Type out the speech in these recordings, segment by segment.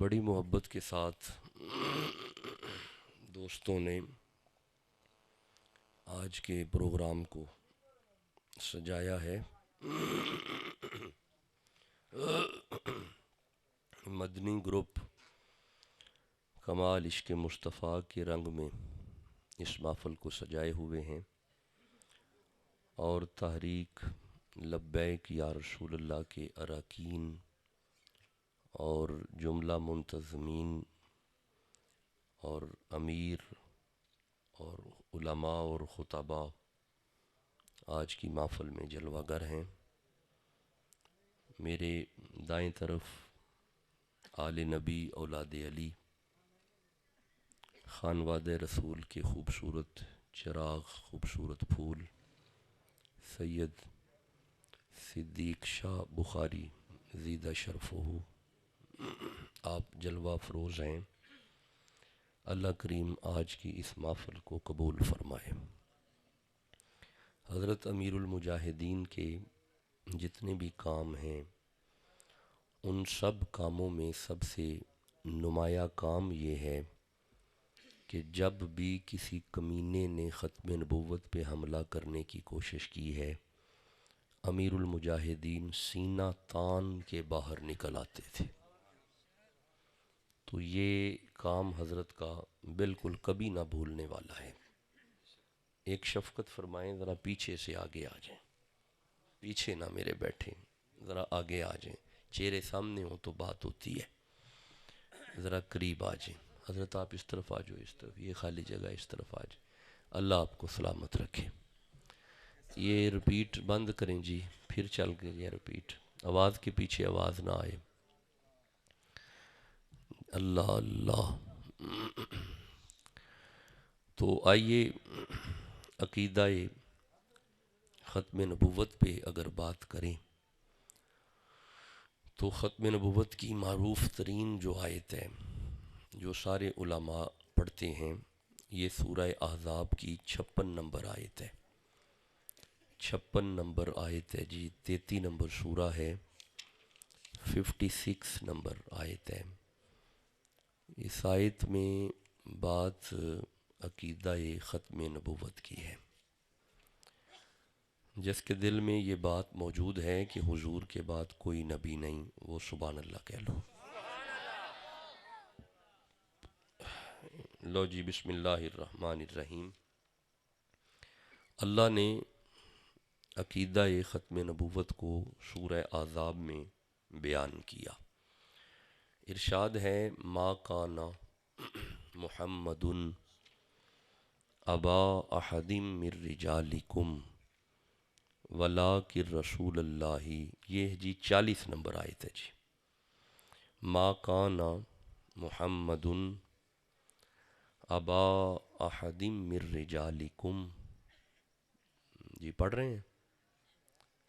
بڑی محبت کے ساتھ دوستوں نے آج کے پروگرام کو سجایا ہے۔ مدنی گروپ کمال عشق مصطفیٰ کے رنگ میں اس محفل کو سجائے ہوئے ہیں، اور تحریک لبیک یا رسول اللہ کے اراکین اور جملہ منتظمین اور امیر اور علماء اور خطباء آج کی محفل میں جلوہ گر ہیں۔ میرے دائیں طرف آل نبی اولاد علی، خانواد رسول کے خوبصورت چراغ، خوبصورت پھول، سید صدیق شاہ بخاری زیدہ شرفہ، آپ جلوہ افروز ہیں۔ اللہ کریم آج کی اس محفل کو قبول فرمائے۔ حضرت امیر المجاہدین کے جتنے بھی کام ہیں، ان سب کاموں میں سب سے نمایاں کام یہ ہے کہ جب بھی کسی کمینے نے ختم نبوت پہ حملہ کرنے کی کوشش کی ہے، امیر المجاہدین سینہ تان کے باہر نکل آتے تھے۔ تو یہ کام حضرت کا بالکل کبھی نہ بھولنے والا ہے۔ ایک شفقت فرمائیں، ذرا پیچھے سے آگے آ جائیں، پیچھے نہ میرے بیٹھیں، ذرا آگے آ جائیں، چہرے سامنے ہوں تو بات ہوتی ہے، ذرا قریب آ جائیں۔ حضرت آپ اس طرف آ جاؤ، اس طرف، یہ خالی جگہ اس طرف آ جائیں۔ اللہ آپ کو سلامت رکھے۔ یہ رپیٹ بند کریں جی، پھر چل گئے یہ رپیٹ، آواز کے پیچھے آواز نہ آئے۔ اللہ اللہ۔ تو آئیے عقیدہ ختم نبوت پہ اگر بات کریں تو ختم نبوت کی معروف ترین جو آیت ہے، جو سارے علماء پڑھتے ہیں، یہ سورہ احزاب کی 56 نمبر آیت ہے۔ 56 نمبر آیت ہے جی، 33 نمبر سورہ ہے، 56 نمبر آیت ہے۔ اس آیت میں بات عقیدہ ختم نبوت کی ہے۔ جس کے دل میں یہ بات موجود ہے کہ حضور کے بعد کوئی نبی نہیں، وہ سبحان اللہ کہہ لو۔ لو جی، بسم اللہ الرحمن الرحیم۔ اللہ نے عقیدہ ختم نبوت کو سورہ احزاب میں بیان کیا۔ ارشاد ہے، ما کان محمد ابا احد من رجالکم ولکن رسول اللہ، یہ جی 40 نمبر آیت ہے جی۔ ما کان محمد ابا احد من رجالکم، جی پڑھ رہے ہیں،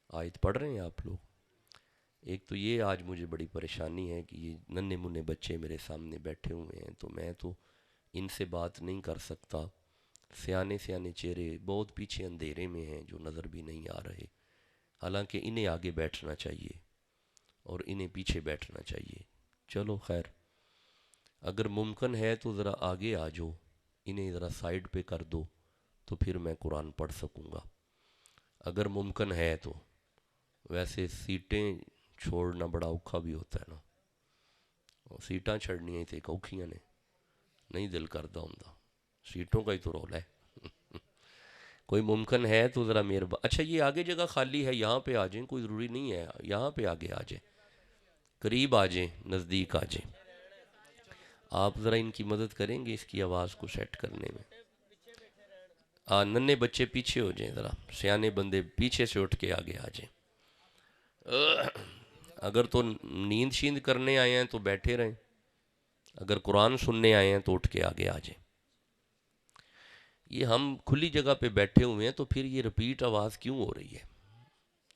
آیت پڑھ رہے ہیں آپ لوگ؟ ایک تو یہ آج مجھے بڑی پریشانی ہے کہ یہ ننھے منھے بچے میرے سامنے بیٹھے ہوئے ہیں، تو میں تو ان سے بات نہیں کر سکتا۔ سیانے سیانے چہرے بہت پیچھے اندھیرے میں ہیں جو نظر بھی نہیں آ رہے، حالانکہ انہیں آگے بیٹھنا چاہیے اور انہیں پیچھے بیٹھنا چاہیے۔ چلو خیر، اگر ممکن ہے تو ذرا آگے آ جاؤ، انہیں ذرا سائیڈ پہ کر دو تو پھر میں قرآن پڑھ سکوں گا، اگر ممکن ہے تو۔ ویسے سیٹیں چھوڑنا بڑا اوکھا بھی ہوتا ہے نا، سیٹاں چھڑنیاں تھے اوکھیاں نے، نہیں دل کردا ہوندا، سیٹوں کا ہی تو رولا ہے۔ کوئی ممکن ہے تو ذرا اچھا یہ آگے جگہ خالی ہے، یہاں پہ آ جائیں، کوئی ضروری نہیں ہے، یہاں پہ آگے آ جائیں، قریب آ جائیں، نزدیک آ جائیں۔ آپ ذرا ان کی مدد کریں گے اس کی آواز کو سیٹ کرنے میں؟ ننھے بچے پیچھے ہو جائیں، ذرا سیانے بندے پیچھے سے اٹھ کے آگے آ جائیں۔ اگر تو نیند شیند کرنے آئے ہیں تو بیٹھے رہیں، اگر قرآن سننے آئے ہیں تو اٹھ کے آگے آ جائیں۔ یہ ہم کھلی جگہ پہ بیٹھے ہوئے ہیں تو پھر یہ رپیٹ آواز کیوں ہو رہی ہے؟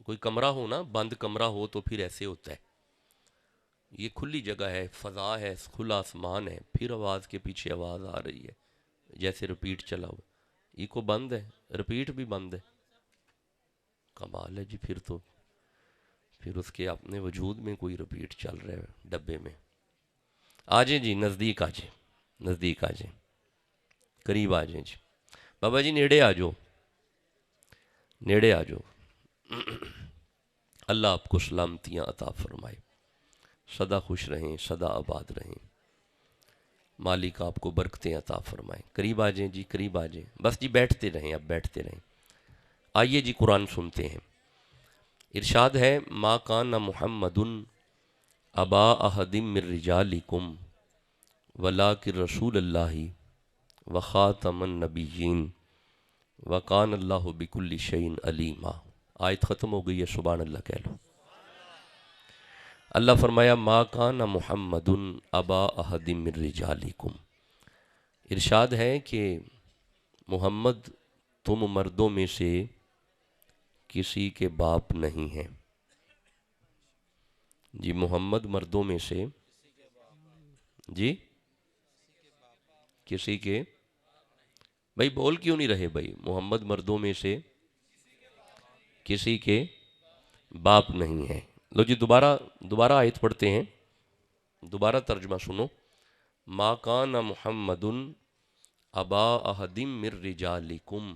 کوئی کمرہ ہو نا، بند کمرہ ہو تو پھر ایسے ہوتا ہے۔ یہ کھلی جگہ ہے، فضا ہے، کھلا آسمان ہے، پھر آواز کے پیچھے آواز آ رہی ہے جیسے رپیٹ چلا ہوا۔ ایکو بند ہے، رپیٹ بھی بند ہے، کمال ہے جی۔ پھر اس کے اپنے وجود میں کوئی رپیٹ چل رہا ہے ڈبے میں۔ آ جائیں جی، نزدیک آ جائیں، نزدیک آ جائیں، قریب آ جائیں جی۔ بابا جی نیڑے آ جاؤ، نیڑے آ جاؤ۔ اللہ آپ کو سلامتیاں عطا فرمائے، سدا خوش رہیں، سدا آباد رہیں، مالک آپ کو برکتیں عطا فرمائے۔ قریب آ جائیں جی، قریب آ جائیں، بس جی بیٹھتے رہیں، اب بیٹھتے رہیں۔ آئیے جی قرآن سنتے ہیں۔ ارشاد ہے ما کان محمد ابا احد من رجالکم ولکن رسول اللہ وخاتم النبیین وکان اللہ بکل شیء علیما۔ آیت ختم ہو گئی ہے، سبحان اللہ کہہ لو۔ اللہ فرمایا ما کان محمد ابا احد من رجالکم، ارشاد ہے کہ محمد تم مردوں میں سے کسی کے باپ نہیں ہیں۔ جی محمد مردوں میں سے جی کسی کے، بھائی بول کیوں نہیں رہے بھائی؟ محمد مردوں میں سے کسی کے باپ نہیں ہے۔ لو جی دوبارہ آیت پڑھتے ہیں، دوبارہ ترجمہ سنو۔ ما کان محمد ابا احد من رجالکم،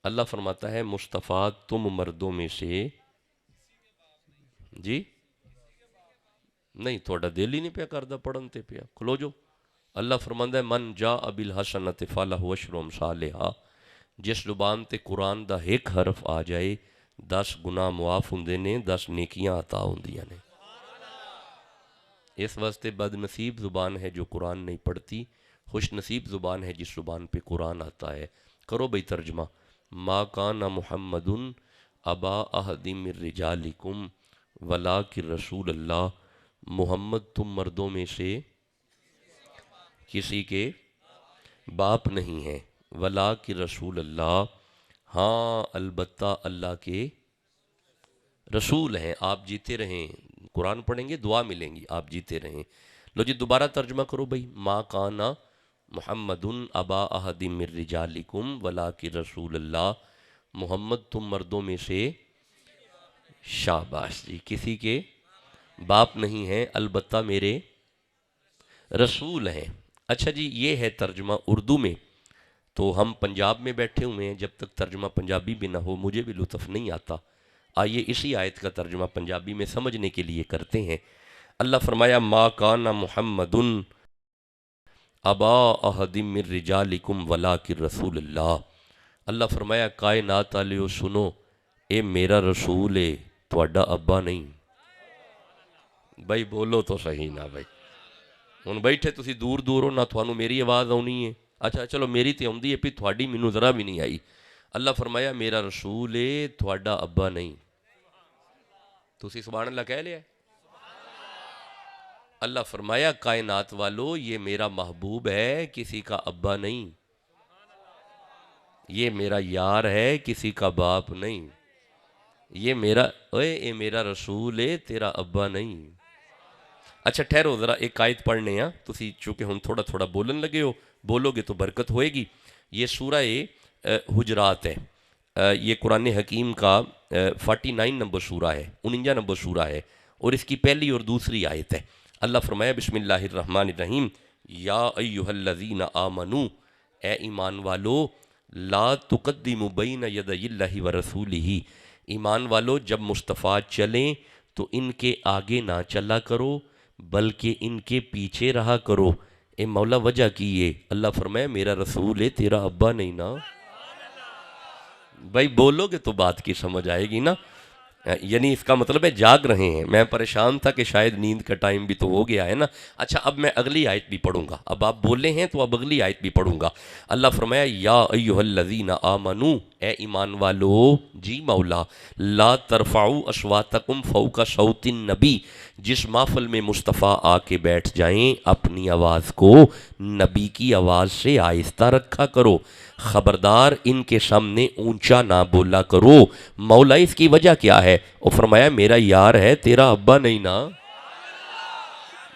اللہ فرماتا ہے مصطفیٰ تم مردوں میں سے جی نہیں، تھوڑا دل ہی نہیں پیا کردہ پڑھن تے پیا کھلو جو۔ اللہ فرماندا ہے من جاء بالحسنۃ فلہ عشر امثالھا، جس زبان تے قرآن دا ایک حرف آ جائے 10 گناہ معاف ہوندے نے، 10 نیکیاں عطا ہوندیاں نے۔ اس واسطے بد نصیب زبان ہے جو قرآن نہیں پڑھتی، خوش نصیب زبان ہے جس زبان پہ قرآن آتا ہے۔ کرو بھئی ترجمہ۔ ما کان محمد ابا احد من رجالکم ولکن رسول اللہ، محمد تم مردوں میں سے کسی کے باپ نہیں ہیں، ولکن رسول اللہ، ہاں البتہ اللہ کے رسول ہیں۔ آپ جیتے رہیں، قرآن پڑھیں گے دعا ملیں گی، آپ جیتے رہیں۔ لو جی دوبارہ ترجمہ کرو بھئی۔ ما کانا محمد ابا احد من رجالکم ولکن رسول اللہ، محمد تم مردوں میں سے شاباش جی کسی کے باپ نہیں ہیں، البتہ میرے رسول ہیں۔ اچھا جی یہ ہے ترجمہ اردو میں، تو ہم پنجاب میں بیٹھے ہوئے ہیں، جب تک ترجمہ پنجابی بھی نہ ہو مجھے بھی لطف نہیں آتا۔ آئیے اسی آیت کا ترجمہ پنجابی میں سمجھنے کے لیے کرتے ہیں۔ اللہ فرمایا ما کان محمد ابا احد من رجالکم ولکن رسول اللہ، اللہ فرمایا کائنات والےو سنو، اے میرا رسول ہے، تہاڈا ابا نہیں۔ بھائی بولو تو صحیح نہ بھائی، ہن بیٹھے تسی دور دور ہو نہ تھانوں میری آواز آنی ہے۔ اچھا چلو میری تے آندی ہے پی، تھوڑی مینوں ذرا بھی نہیں آئی۔ اللہ فرمایا میرا رسول ہے، تھوڑا ابا نہیں۔ تسی سبحان اللہ کہہ لیا ہے؟ اللہ فرمایا کائنات والو یہ میرا محبوب ہے، کسی کا ابا نہیں، یہ میرا یار ہے، کسی کا باپ نہیں، یہ میرا رسول ہے، تیرا ابا نہیں۔ اچھا ٹھہرو ذرا ایک آیت پڑھنے ہیں، تسی چونکہ ہم تھوڑا تھوڑا بولن لگے ہو، بولو گے تو برکت ہوئے گی۔ یہ سورہ حجرات ہے، یہ قرآن حکیم کا 49 نمبر سورہ ہے، 49 نمبر سورہ ہے، اور اس کی پہلی اور دوسری آیت ہے۔ اللہ فرمایا بسم اللہ الرحمن الرحیم، یا ایہا الذین آمنو، اے ایمان والو، لا تقدموا بین یدی اللہ ورسولہ، ایمان والو جب مصطفیٰ چلیں تو ان کے آگے نہ چلا کرو بلکہ ان کے پیچھے رہا کرو۔ اے مولا وجہ کی یہ؟ اللہ فرمایا میرا رسول ہے، تیرا ابا نہیں نا۔ بھائی بولو گے تو بات کی سمجھ آئے گی نا، یعنی اس کا مطلب ہے جاگ رہے ہیں۔ میں پریشان تھا کہ شاید نیند کا ٹائم بھی تو ہو گیا ہے نا۔ اچھا اب میں اگلی آیت بھی پڑھوں گا، اب آپ بولے ہیں تو اب اگلی آیت بھی پڑھوں گا۔ اللہ فرمایا یا ایہا الذین آمنو، اے ایمان والو، جی مولا، لا ترفعوا اصواتکم فوق صوت النبی، جس محفل میں مصطفیٰ آ کے بیٹھ جائیں اپنی آواز کو نبی کی آواز سے آہستہ رکھا کرو، خبردار ان کے سامنے اونچا نہ بولا کرو۔ مولا اس کی وجہ کیا ہے؟ وہ فرمایا میرا یار ہے، تیرا ابا نہیں نا۔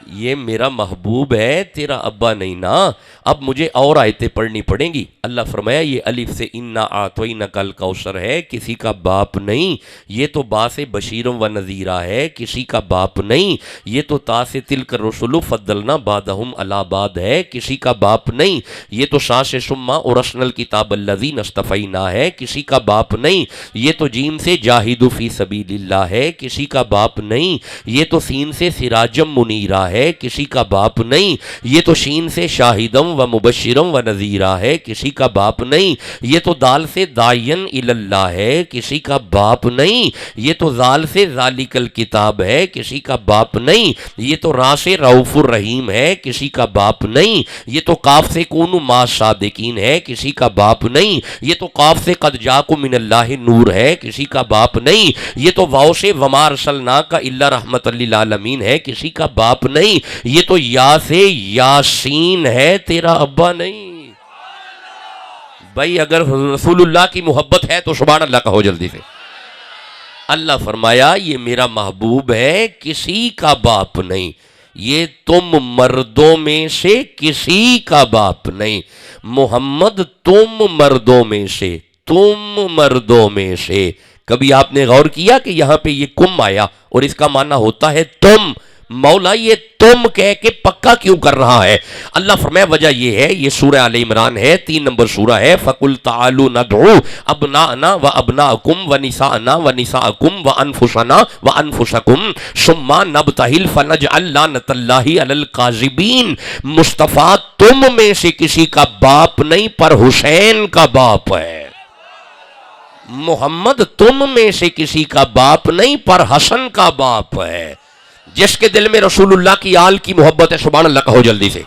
یہ میرا محبوب ہے، تیرا ابا نہیں نا۔ اب مجھے اور آیتیں پڑھنی پڑیں گی۔ اللہ فرمایا یہ الف سے انا اعطینک الکوثر ہے، کسی کا باپ نہیں۔ یہ تو با سے بشیرم و نذیرہ ہے، کسی کا باپ نہیں۔ یہ تو تا سے تلک الرسل فضلنا بعضهم علی بعض ہے، کسی کا باپ نہیں۔ یہ تو شا سے ثم اورثنا الکتاب الذی اصطفینا ہے، کسی کا باپ نہیں۔ یہ تو جیم سے جاہدوا فی سبیل اللہ ہے، کسی کا باپ نہیں۔ یہ تو سین سے سراجم منیرہ ہے، کسی کا باپ نہیں۔ یہ تو شین سے شاہدم و مبشرم و نذیرہ ہے، کسی کا باپ نہیں۔ یہ تو دال سے داعین الی اللہ ہے، کسی کا باپ نہیں۔ یہ تو زال سے ذالک الکتاب ہے، کسی کا باپ نہیں۔ یہ تو را سے رؤوف الرحیم ہے، کسی کا باپ نہیں۔ یہ تو کاف سے کونوا مع الصادقین ہے، کسی کا باپ نہیں۔ یہ تو قاف سے قد جاکم من اللہ نور ہے، کسی کا باپ نہیں۔ یہ تو واو سے وما ارسلناک الا رحمۃ للعالمین ہے، کسی کا باپ نہیں۔ یہ تو یا سے یاسین ہے، تیرا ابا نہیں۔ بھائی اگر رسول اللہ کی محبت ہے تو سبحان اللہ کہو جلدی سے۔ اللہ فرمایا یہ میرا محبوب ہے، کسی کا باپ نہیں۔ یہ تم مردوں میں سے کسی کا باپ نہیں۔ محمد تم مردوں میں سے، تم مردوں میں سے۔ کبھی آپ نے غور کیا کہ یہاں پہ یہ کم آیا اور اس کا معنی ہوتا ہے تم؟ مولا یہ تم کہہ کے پکا کیوں کر رہا ہے؟ اللہ فرمایا وجہ یہ ہے، یہ سورہ آل عمران ہے، 3 نمبر سورہ ہے۔ فَقُلْ تَعَالُوا نَدْعُوا أَبْنَاءَنَا وَأَبْنَاءَكُمْ وَنِسَاءَنَا وَنِسَاءَكُمْ وَأَنفُسَنَا وَأَنفُسَكُمْ ثُمَّ نَبْتَهِلْ فَنَجْعَلْ لَعْنَةَ اللَّهِ عَلَى الْكَاذِبِينَ۔ مصطفیٰ تم میں سے کسی کا باپ نہیں، پر حسین کا باپ ہے۔ محمد تم میں سے کسی کا باپ نہیں، پر حسن کا باپ ہے۔ جس کے دل میں رسول اللہ کی آل کی محبت ہے سبحان اللہ کہو جلدی سے۔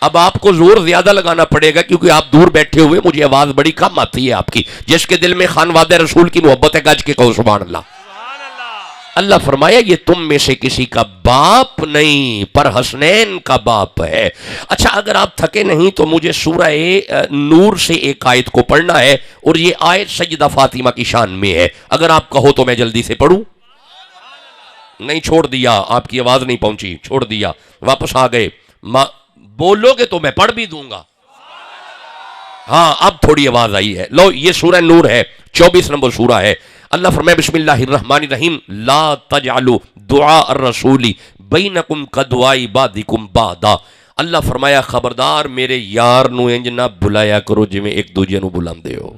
اب آپ کو زور زیادہ لگانا پڑے گا کیونکہ آپ دور بیٹھے ہوئے، مجھے آواز بڑی کم آتی ہے آپ کی۔ جس کے دل میں خانوادہ رسول کی محبت ہے گج کے کہو سبحان اللہ۔ اللہ فرمایا یہ تم میں سے کسی کا باپ نہیں، پر حسنین کا باپ ہے۔ اچھا اگر آپ تھکے نہیں تو مجھے سورہ نور سے ایک آیت کو پڑھنا ہے، اور یہ آیت سیدہ فاطمہ کی شان میں ہے۔ اگر آپ کہو تو میں جلدی سے پڑھوں؟ نہیں چھوڑ دیا، آپ کی آواز نہیں پہنچی، چھوڑ دیا، واپس آ گئے۔ بولو گے تو میں پڑھ بھی دوں گا۔ ہاں اب تھوڑی آواز آئی ہے۔ لو یہ سورہ نور ہے، 24 نمبر سورہ ہے۔ اللہ فرمائے بسم اللہ الرحمن الرحیم لا تجعلوا دعاء الرسول بینکم کدعاء بعضکم بعضا۔ اللہ فرمایا خبردار میرے یار نو انج نہ بلایا کرو جی میں ایک دوجے نو بلاندے ہو۔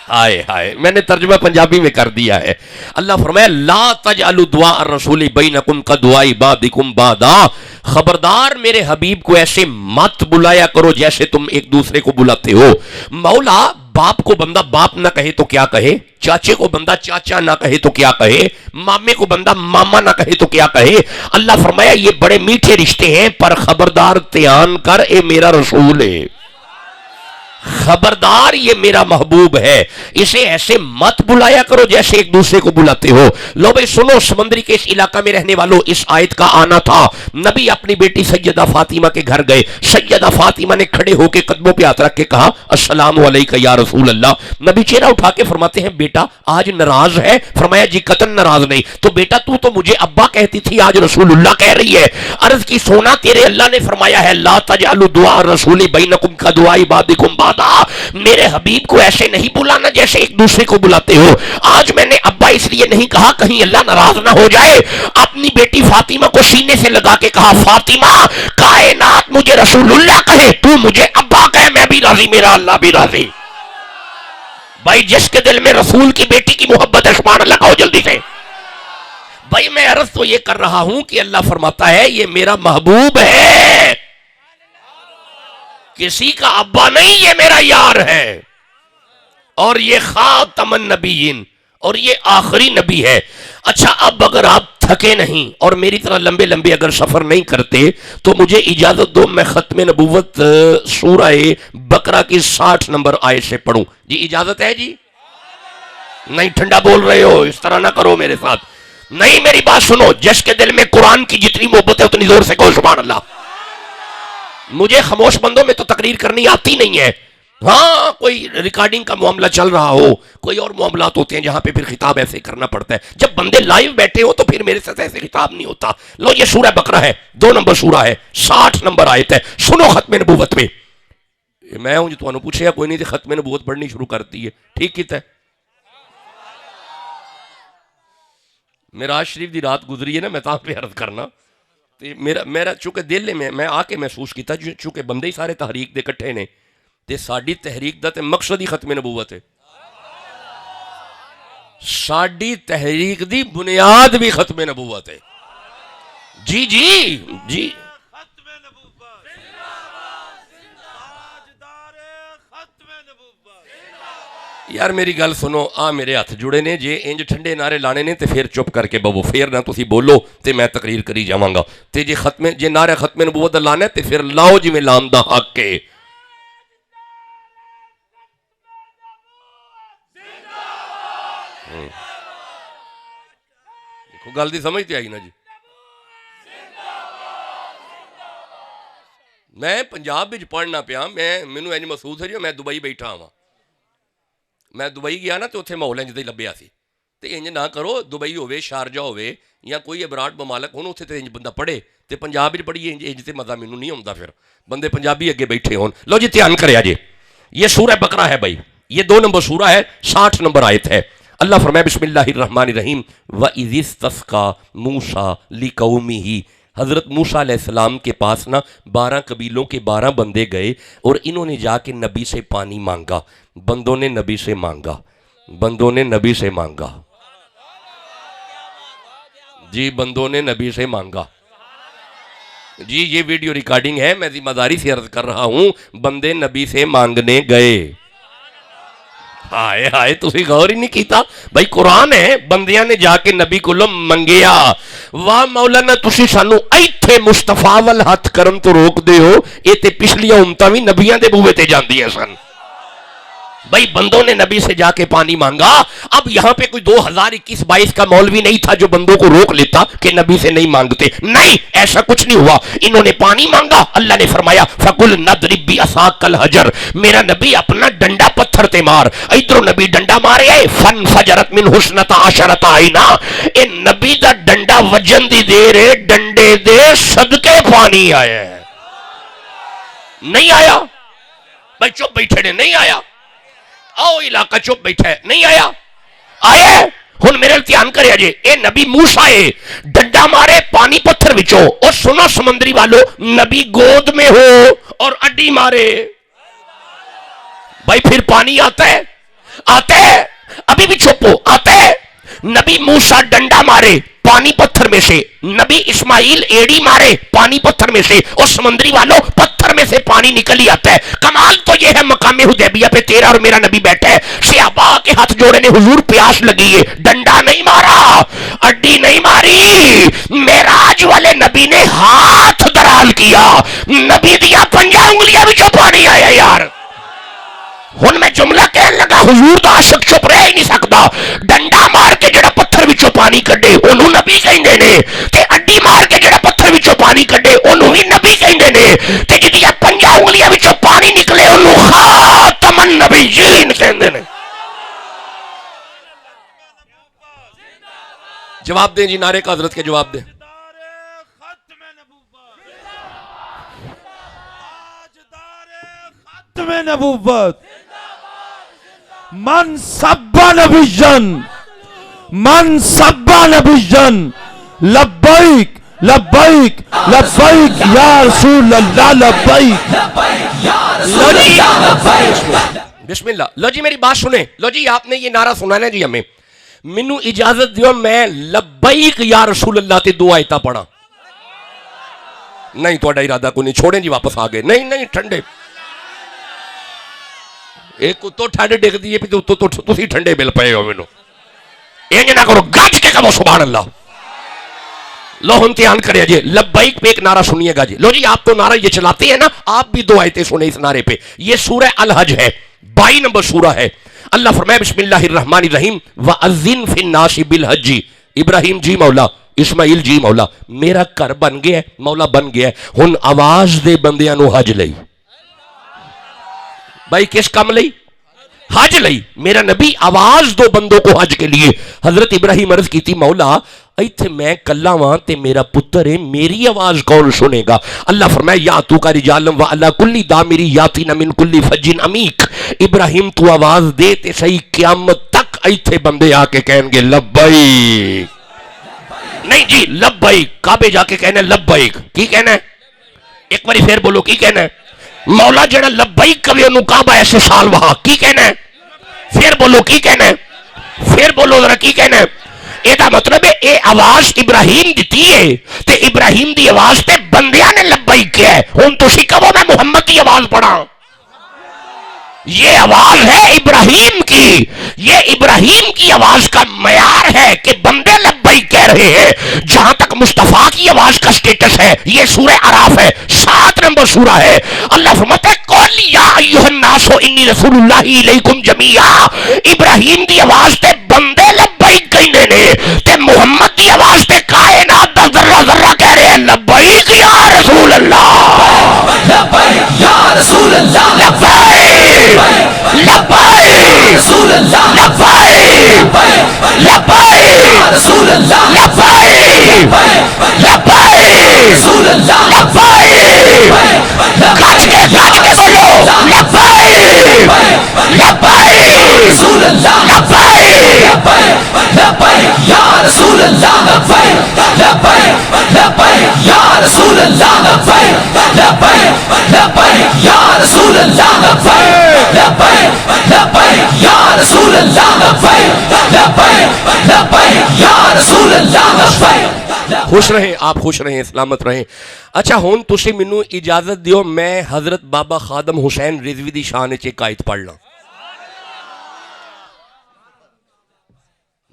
ہائے ہائے، میں نے ترجمہ پنجابی میں کر دیا ہے۔ اللہ فرمایا لا تجعلوا دعاء الرسول بینکم کدعاء بعضکم بعضا، خبردار میرے حبیب کو ایسے مت بلایا کرو جیسے تم ایک دوسرے کو بلاتے ہو۔ مولا باپ کو بندہ باپ نہ کہے تو کیا کہے، چاچے کو بندہ چاچا نہ کہے تو کیا کہے، مامے کو بندہ ماما نہ کہے تو کیا کہے۔ اللہ فرمایا یہ بڑے میٹھے رشتے ہیں، پر خبردار دھیان کر اے میرا رسول ہے، خبردار یہ میرا محبوب ہے، اسے ایسے مت بلایا کرو جیسے ایک دوسرے کو بلاتے ہو۔ لو بھئی سنو، سمندری کے اس علاقہ میں رہنے والوں، اس آیت کا آنا تھا۔ نبی اپنی بیٹی سیدہ فاطمہ کے گھر گئے، سیدہ فاطمہ نے کھڑے ہو کے قدموں پہ ہاتھ رکھ کے کہا السلام علیکہ یا رسول اللہ۔ نبی چہرہ اٹھا کے فرماتے ہیں بیٹا آج ناراض ہے؟ فرمایا جی قطعاً ناراض نہیں۔ تو بیٹا تو مجھے ابا کہتی تھی، آج رسول اللہ کہہ رہی ہے۔ عرض کی سونا تیرے اللہ نے فرمایا ہے لا تجعلوا دعاء الرسول بینکم کدعاء بعضکم بعضا، میرے حبیب کو ایسے نہیں بلانا جیسے ایک دوسرے کو بلاتے ہو۔ آج میں نے ابا اس لیے نہیں کہا کہیں اللہ ناراض نہ ہو جائے، اپنی بیٹی فاطمہ کو سینے سے لگا کے کہا فاطمہ کائنات مجھے رسول اللہ کہے، تو مجھے ابا کہے، میں بھی راضی، میرا اللہ بھی راضی۔ بھائی جس کے دل میں رسول کی بیٹی کی محبت ہے سبحان اللہ کہو جلدی سے۔ بھائی میں عرض تو یہ کر رہا ہوں کہ اللہ فرماتا ہے یہ میرا محبوب ہے، کسی کا ابا نہیں، یہ میرا یار ہے، اور یہ خاتم النبیین، اور یہ آخری نبی ہے۔ اچھا اب اگر آپ تھکے نہیں اور میری طرح لمبے لمبے اگر سفر نہیں کرتے تو مجھے اجازت دو میں ختم نبوت سورہ بقرہ کی 60 نمبر آیت سے پڑھوں۔ جی اجازت ہے جی؟ نہیں ٹھنڈا بول رہے ہو، اس طرح نہ کرو میرے ساتھ۔ نہیں میری بات سنو، جس کے دل میں قرآن کی جتنی محبت ہے اتنی زور سے کہو سبحان اللہ۔ مجھے خاموش بندوں میں تو تقریر کرنی آتی نہیں ہے، ہاں کوئی ریکارڈنگ کا معاملہ چل رہا ہو، کوئی اور معاملات ہوتے ہیں جہاں پہ پھر خطاب ایسے کرنا پڑتا ہے. جب بندے لائیو بیٹھے ہو تو پھر میرے ساتھ ایسے خطاب نہیں ہوتا. لو یہ سورہ بقرہ ہے، 2 نمبر سورہ ہے، 60 نمبر آیت ہے. سنو ختم نبوت میں. میں ہوں جو تمہیں پوچھے کوئی نہیں تھی ختم نبوت پڑھنی شروع کرتی ہے. ٹھیک کیتا ہے. معراج شریف دی رات گزری ہے نا، میں تاں پہ عرض کرنا میرا چونکہ دل میں آ کے محسوس کیتا چونکہ بندے ہی سارے تحریک دے کٹھے نے تے ساڈی تحریک دا تے مقصد ہی ختم نبوت ہے. ساڈی تحریک دی بنیاد بھی ختم نبوت ہے. جی جی جی یار میری گل سنو، میرے ہاتھ جڑے نے جے انج ٹھنڈے نعرے لانے نے تے پھر چپ کر کے بوو، پھر نہ تسی بولو تے میں تقریر کری جاواں گا. تے جے نعرہ ختم نبوت دا لانا ہے تے پھر لاؤ جی میں لام دا حق ہے. گل دی سمجھ تے آئی نا جی. میں پنجاب وچ پڑھنا پیا، مینوں انج محسوس ہے جو میں دبئی بیٹھا ہاں. میں دبئی گیا نا تو اتنے ماحول انج دے لبیا سی. تے انج نہ کرو دبئی ہوے شارجہ ہوے یا کوئی ابراڈ ممالک ہون اتنے تے انج بندہ پڑھے تے پنجاب وچ پڑھیے انج تے مزہ مینوں نہیں آوندا. پھر بندے پنجابی اگے بیٹھے ہون. لو جی دھیان کریا جی، یہ سورہ بقرہ ہے بھائی، یہ 2 نمبر سورہ ہے، 60 نمبر آیت ہے. اللہ فرمائے بسم اللہ الرحمن الرحیم وَإِذِ اسْتَسْقَىٰ مُوسَىٰ لِقَوْمِهِ. حضرت موسیٰ علیہ السلام کے پاس نا 12 قبیلوں کے 12 بندے گئے اور انہوں نے جا کے نبی سے پانی مانگا. بندوں نے نبی سے مانگا، بندوں نے نبی سے مانگا جی، بندوں نے نبی سے مانگا جی. یہ ویڈیو ریکارڈنگ ہے، میں ذمہ داری سے عرض کر رہا ہوں. بندے نبی سے مانگنے گئے. ہائے ہائے تسی غور ہی نہیں کیتا بھائی، قرآن ہے. بندیاں نے جا کے نبی کو منگیا. واہ مولانا تسی سانو ایتھے مصطفیٰ وال ہاتھ کرن تو روک دے ہو، اے تے پچھلیاں امتاں وی نبیاں دے بوئے تے جاندیاں سن. بھائی بندوں نے نبی سے جا کے پانی مانگا. اب یہاں پہ کوئی 2021-22 کا مولوی نہیں تھا جو بندوں کو روک لیتا کہ نبی سے نہیں مانگتے. نہیں، ایسا کچھ نہیں ہوا. انہوں نے پانی مانگا، اللہ نے فرمایا فَقُلْ نَضْرِبْ بِعَصَاكَ الْحَجَرَ. میرا نبی اپنا ڈنڈا پتھر تے مار. ادھر نبی ڈنڈا مارے آئے فَانْفَجَرَتْ مِنْهُ اثْنَتَا عَشَرَةَ عَيْنًا. اے نبی دا ڈنڈا وجن دی دے رے ڈنڈے دے صدقے پانی آیا ہے. نہیں آیا بھائی، چپ بیٹھے نے، نہیں آیا. آؤ علاقہ چپ بیٹھا ہے، نہیں آیا. آیا ہن میرے دھیان کریا جے. اے نبی موسیٰ ہے، ڈنڈا مارے پانی پتھر وچوں. اور سنو سمندری والو، نبی گود میں ہو اور اڈی مارے بھائی پھر پانی آتا ہے؟ آتا ہے. ابھی بھی چپ ہو، آتا ہے. نبی موسیٰ ڈنڈا مارے پانی پتھر میں سے، نبی اسماعیل ایڑی مارے پانی پتھر میں سے، اور سمندری والوں پتھر میں سے پانی نکل ہی آتا ہے. کمال تو یہ ہے مقام حدیبیہ پہ تیرا اور میرا نبی بیٹھا ہے. صحابہ کے ہاتھ جوڑے نے حضور پیاس لگی ہے، ڈنڈا نہیں مارا، اڈی نہیں ماری. معراج والے نبی نے ہاتھ درال کیا، نبی دیا 5 انگلیاں بھی پانی آیا. یار ہن میں جملہ کہنے لگا، حضور دا عاشق چپ رہ ہی نہیں سکتا. ڈنڈا مار کے جڑا پتھر وچوں پانی کڈے اونوں نبی کہندے نے، تے اڈی مار کے جڑا پتھر وچوں پانی کڈے اونوں وی نبی کہندے نے، تے جدیاں 5 انگلیاں وچوں پانی نکلے اونوں خاتم النبیین کہندے نے. جواب دیں جی، نعرے کا حضرت کے جواب دیں. ختم نبوت. من سب نبیًا، من سب نبیًا لبیک لبیک لبیک یا رسول اللہ لبیک. بسم اللہ. لو جی میری بات سنیں. لو جی آپ نے یہ نعرہ سنانا جی ہمیں. منو اجازت دیو میں لبیک یا رسول اللہ تے 2 آیتاں پڑھا. نہیں توڑا ارادہ کو نہیں، چھوڑیں جی واپس آگئے. نہیں ٹھنڈے ایک تو ٹھنڈے ڈگ دیئے پھر تو سی ٹھنڈے بل پئے ہو. منو یہ نہ کرو، گاج کے کہو سبحان اللہ. لو امتحان کرے جی. لبیک پہ ایک نعرہ سنیے گا جی. لو جی آپ تو نعرہ یہ چلاتے ہیں نا، آپ بھی 2 آیتیں سنیں اس نعرے پہ. یہ سورہ الحج ہے، 22 نمبر سورہ ہے. اللہ فرمائے بسم اللہ الرحمن الرحیم وَأَذِّن فِي النَّاسِ بِالْحَجِّ. ابراہیم جی مولا، اسماعیل جی مولا، میرا گھر بن گیا ہے، مولا بن گیا ہے. ہن آواز دے بندیاں نو حج لئی. بھائی کس کام لئی؟ حج لئی. میرا نبی آواز دو بندوں کو حج کے لیے. حضرت ابراہیم عرض کی تھی مولا ایتھے میں کلا وہاں تے میرا پتر ہے, میری آواز کون سنے گا؟ اللہ فرمایا یا تو کا رجالم و علی کلی دامری یاتین من کلی فجن عمیق. ابراہیم تو آواز دے تے صحیح قیامت تک ایتھے بندے آ کے کہیں گے لبیک. نہیں جی لبیک, کعبے جا کے کہنا لبیک. کی کہنا ہے؟ ایک باری پھر بولو کی کہنا ہے؟ مولا جڑا لبیک کبھی انہوں کعبہ ایسے سال وہاں کی کہنا ہے؟ پھر بولو کی کہنا ہے؟ پھر بولو ذرا کی کہنا ہے؟ ایدہ مطلب ہے اے آواز ابراہیم دیتی ہے تے ابراہیم دی آواز تے بندیاں نے لبیک کیا ہے. ہون تو کہو میں محمد کی آواز پڑھا. یہ آواز ہے ابراہیم کی, یہ ابراہیم کی آواز کا معیار ہے کہ بندے لبیک کہہ رہے ہیں. جہاں تک مصطفیٰ کی آواز کا سٹیٹس ہے یہ سورہ اعراف ہے, 7 نمبر سورہ ہے. اللہ فرماتا ہے قل یا ایھا الناس انی رسول اللہ الیکم جمیعا. ابراہیم دی آواز تے بندے لبیک کہنے نے تے محمد دی آواز تے کائنات دا ذرہ ذرہ کہہ رہے ہیں لبیک یا رسول اللہ, لبیک یا رسول اللہ, لبیک لبیک رسول اللہ, لبیک لبیک رسول اللہ, لبیک لبیک رسول اللہ, لبیک گج کے بولو لبیک لبیک رسول اللہ, لبیک لبیک یا رسول اللہ, لبیک لبیک لبیک یا رسول اللہ, لبیک لبیک لبیک یا رسول اللہ, لبیک لبیک لبیک یا رسول اللہ, لبیک لبیک لبیک یا رسول اللہ, لبیک. خوش رہیں آپ, خوش رہیں, سلامت رہیں. اچھا ہون تسی منو اجازت دیو میں حضرت بابا خادم حسین رضوی دی شان چ ایک آیت پڑھ لاں.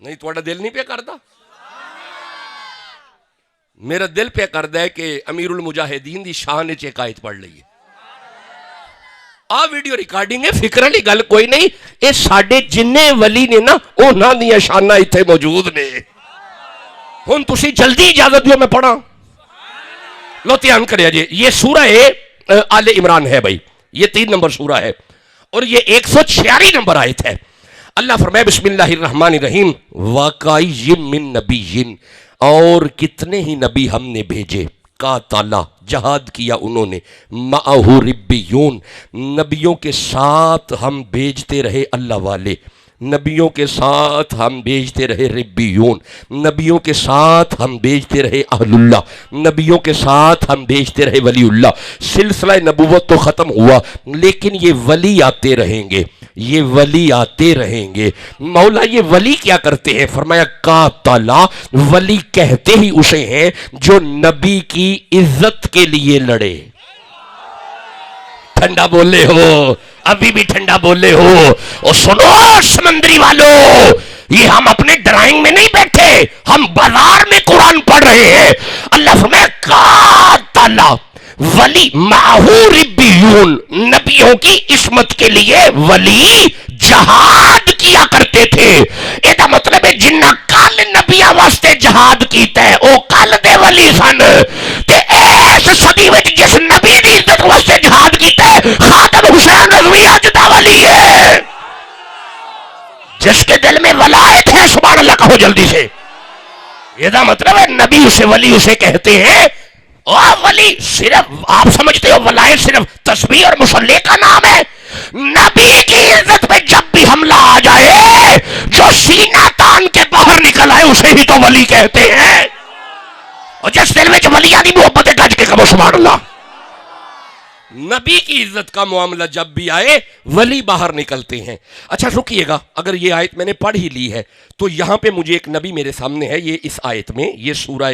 نہیں تھوڑا دل نہیں پہ کرتا؟ میرا دل پہ کردا ہے کہ امیر المجاہدین دی شان چ ایک آیت پڑھ لئیے. ویڈیو ریکارڈنگ ہے, فکر والی گل کوئی نہیں. اے ساڈے جننے ولی نے نا انہاں دی شاناں ایتھے موجود نے. ہن تسی جلدی اجازت دیو میں پڑھاں. لو دھیان کریا جی, یہ سورہ آل عمران ہے بھائی, یہ 3 نمبر سورہ ہے اور یہ 146 نمبر آیت ہے. اللہ فرمائے بسم اللہ الرحمن الرحیم وَقَائِيٍ مِّن نَبِيٍّ, اور کتنے ہی نبی ہم نے بھیجے, قاتلا جہاد کیا انہوں نے, مَعَهُ رِبِّيُّونَ نبیوں کے ساتھ ہم بھیجتے رہے اللہ والے, نبیوں کے ساتھ ہم بھیجتے رہے ربیون, نبیوں کے ساتھ ہم بھیجتے رہے اہل اللہ, نبیوں کے ساتھ ہم بھیجتے رہے ولی اللہ. سلسلہ نبوت تو ختم ہوا لیکن یہ ولی آتے رہیں گے, یہ ولی آتے رہیں گے. مولا یہ ولی کیا کرتے ہیں؟ فرمایا قاتلا, ولی کہتے ہی اسے ہیں جو نبی کی عزت کے لیے لڑے. ٹھنڈا بولے ہو, ابھی بھی ٹھنڈا بولے ہو. اور سنو سمندری والو, یہ ہم اپنے ڈرائنگ میں نہیں بیٹھے, ہم بازار میں قرآن پڑھ رہے ہیں. اللہ فرمایا قاتلا ولی معہو ربیون, نبیوں کی عصمت کے لیے ولی جہاد کیا کرتے تھے. یہ مطلب ہے جنہ کل نبیاں واسطے جہاد کیتا ہے او کل دے ولی سن, تے ایس صدی وچ جس نبی دی عزت واسطے جہاد کیتا ہے خادم حسین رضوی اج دا ولی ہے. جس کے دل میں ولایت ہے سبحان اللہ کہو جلدی سے. یہ مطلب ہے نبی اسے ولی اسے کہتے ہیں. ولی صرف آپ سمجھتے ہو ولایت صرف تسبیح اور مصلی کا نام ہے؟ نبی کی عزت پہ جب بھی حملہ آ جائے جو سینہ تان کے باہر نکل آئے اسے ہی تو ولی کہتے ہیں. اور جس دل میں ولیاں دی محبت گج کے کہو سبحان اللہ. نبی کی عزت کا معاملہ جب بھی آئے ولی باہر نکلتے ہیں. اچھا رکیے گا, اگر یہ آیت میں نے پڑھ ہی لی ہے تو یہاں پہ مجھے ایک نبی میرے سامنے ہے. یہ اس آیت میں, یہ سورہ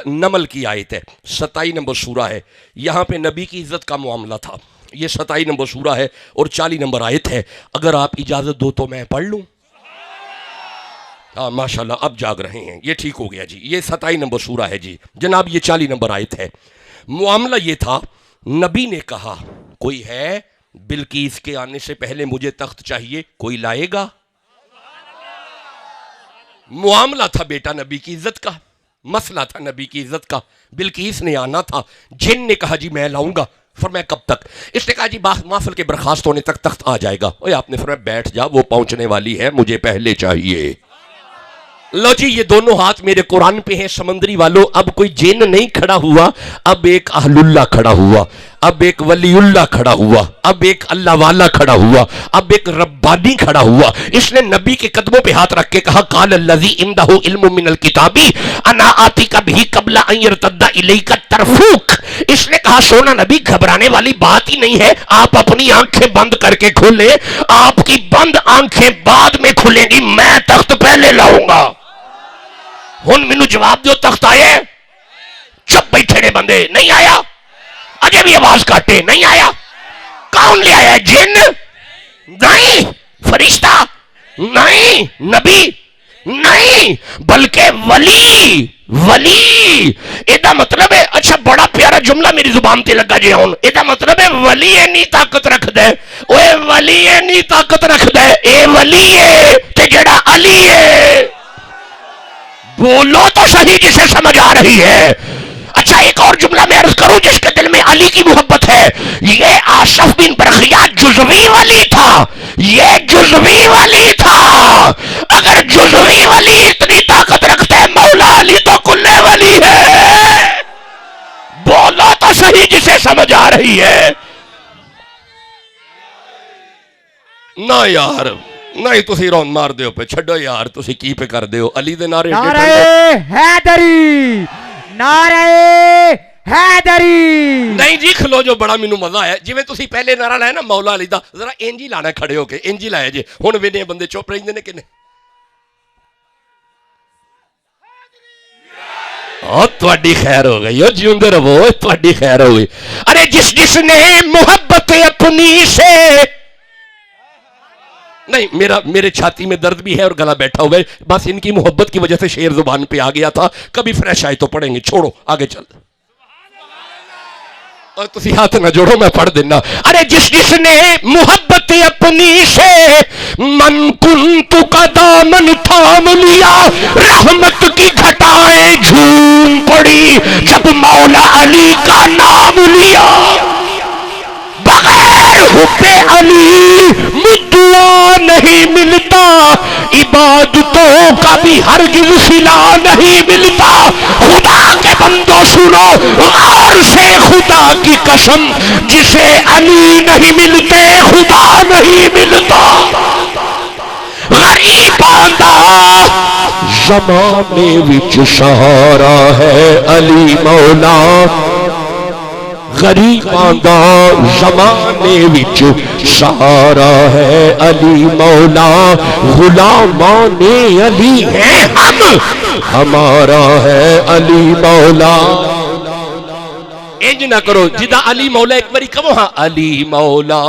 نمل کی آیت ہے, 27 نمبر سورہ ہے. یہاں پہ نبی کی عزت کا معاملہ تھا. یہ 27 نمبر سورہ ہے اور 40 نمبر آیت ہے. اگر آپ اجازت دو تو میں پڑھ لوں. ماشاءاللہ اب جاگ رہے ہیں, یہ ٹھیک ہو گیا جی. یہ 27 نمبر سورہ ہے جی جناب, یہ 40 نمبر آیت ہے. معاملہ یہ تھا, نبی نے کہا کوئی ہے بلقیس کے آنے سے پہلے مجھے تخت چاہیے, کوئی لائے گا؟ معاملہ تھا بیٹا نبی کی عزت کا, مسئلہ تھا نبی کی عزت کا. بلقیس نے آنا تھا, جن نے کہا جی میں لاؤں گا, فرمایا کب تک؟ اس نے کہا جی محفل کے برخاست ہونے تک تخت آ جائے گا۔ اوے آپ نے فرمایا بیٹھ جا، وہ پہنچنے والی ہے، مجھے پہلے چاہیے۔ لو جی یہ دونوں ہاتھ میرے قرآن پہ ہیں سمندری والوں، اب کوئی جن نہیں کھڑا ہوا، اب ایک اہل اللہ کھڑا ہوا، اب ایک ولی اللہ کھڑا ہوا، اب ایک اللہ والا کھڑا ہوا، اب ایک ربانی کھڑا ہوا۔ اس نے نبی کے قدموں پہ ہاتھ رکھ کے کہا قال الذی عنده علم من الکتاب انا آتیک بہ قبل ان یرتد الیک طرفک۔ اس نے کہا سونا نبی گھبرانے والی بات ہی نہیں ہے، آپ اپنی آنکھیں بند کر کے کھولیں، آپ کی بند آنکھیں بعد میں کھلیں گی، میں تخت پہلے لاؤں گا۔ ہن مینوں جواب دیو، تخت آئے؟ چپ بیٹھے نے بندے، نہیں آیا؟ اجے بھی آواز کاٹے، نہیں آیا؟ کون لے آیا؟ جن نہیں، فرشتہ نہیں، نبی نہیں، بلکہ ولی۔ ولی ایدہ مطلب ہے، اچھا بڑا پیارا جملہ میری زبان تے لگا جے ہون، ایدہ مطلب ہے ولی اینی طاقت رکھ دے، اوے ولی اینی طاقت رکھ دے، اے ولی ہے تے جڑا علی ہے۔ بولو تو صحیح جسے سمجھ آ رہی ہے۔ اچھا ایک اور جملہ میں عرض کروں، جس کے دل میں علی کی محبت ہے، یہ آصف بن برخیہ جزوی ولی تھا، یہ جزوی ولی تھا۔ اگر جزوی ولی اتنی طاقت رکھتا ہے، مولا علی تو کلے ولی ہے۔ بولو تو صحیح جسے سمجھ آ رہی ہے۔ نہ یار نہیں، تسی رون مار دیو پہ، چھڑو یار، تسی کی پہ کر دیو، علی دے نعرے نعرہ حیدری، نعرہ حیدری۔ نہیں جی کھلو جو، بڑا مینوں مزہ آیا جی میں تسی پہلے نعرہ لائے نا مولا علی دا، ذرا انجی لانا کھڑے ہو کے، انجی لایا جی، ہن وینے بندے چپ رہندے نے کنے؟ تواڈی خیر ہو گئی، جیوندے رہو، تواڈی خیر ہو گئی۔ ارے جس نے محبت اپنی سے، نہیں میرے چھاتی میں درد بھی ہے اور گلا بیٹھا ہوا ہے، بس ان کی محبت کی وجہ سے شعر زبان پہ آ گیا تھا، کبھی فریش آئے تو پڑھیں گے، چھوڑو آگے چل۔ اور تسی ہاتھ نہ جوڑو، میں پڑھ دینا۔ ارے جس نے محبت اپنی سے من کنت کا دامن تھام لیا، رحمت کی گھٹائیں جھوم پڑی جب مولا علی کا نام لیا۔ بغیر حب علی مدعا نہیں ملتا، عبادتوں کا بھی ہرگز صلہ نہیں ملتا۔ خدا کے بندوں سنو غور سے، خدا کی قسم جسے علی نہیں ملتے خدا نہیں ملتا۔ غریب آندہ زمانے وچ سہارا ہے علی مولا، غریب آندہ زمانے وچ سہارا ہے علی مولا، غلامان علی ہیں ہم، ہمارا ہے علی مولا۔ انج نہ کرو، جدہ علی مولا ایک باری کہو ہاں علی مولا،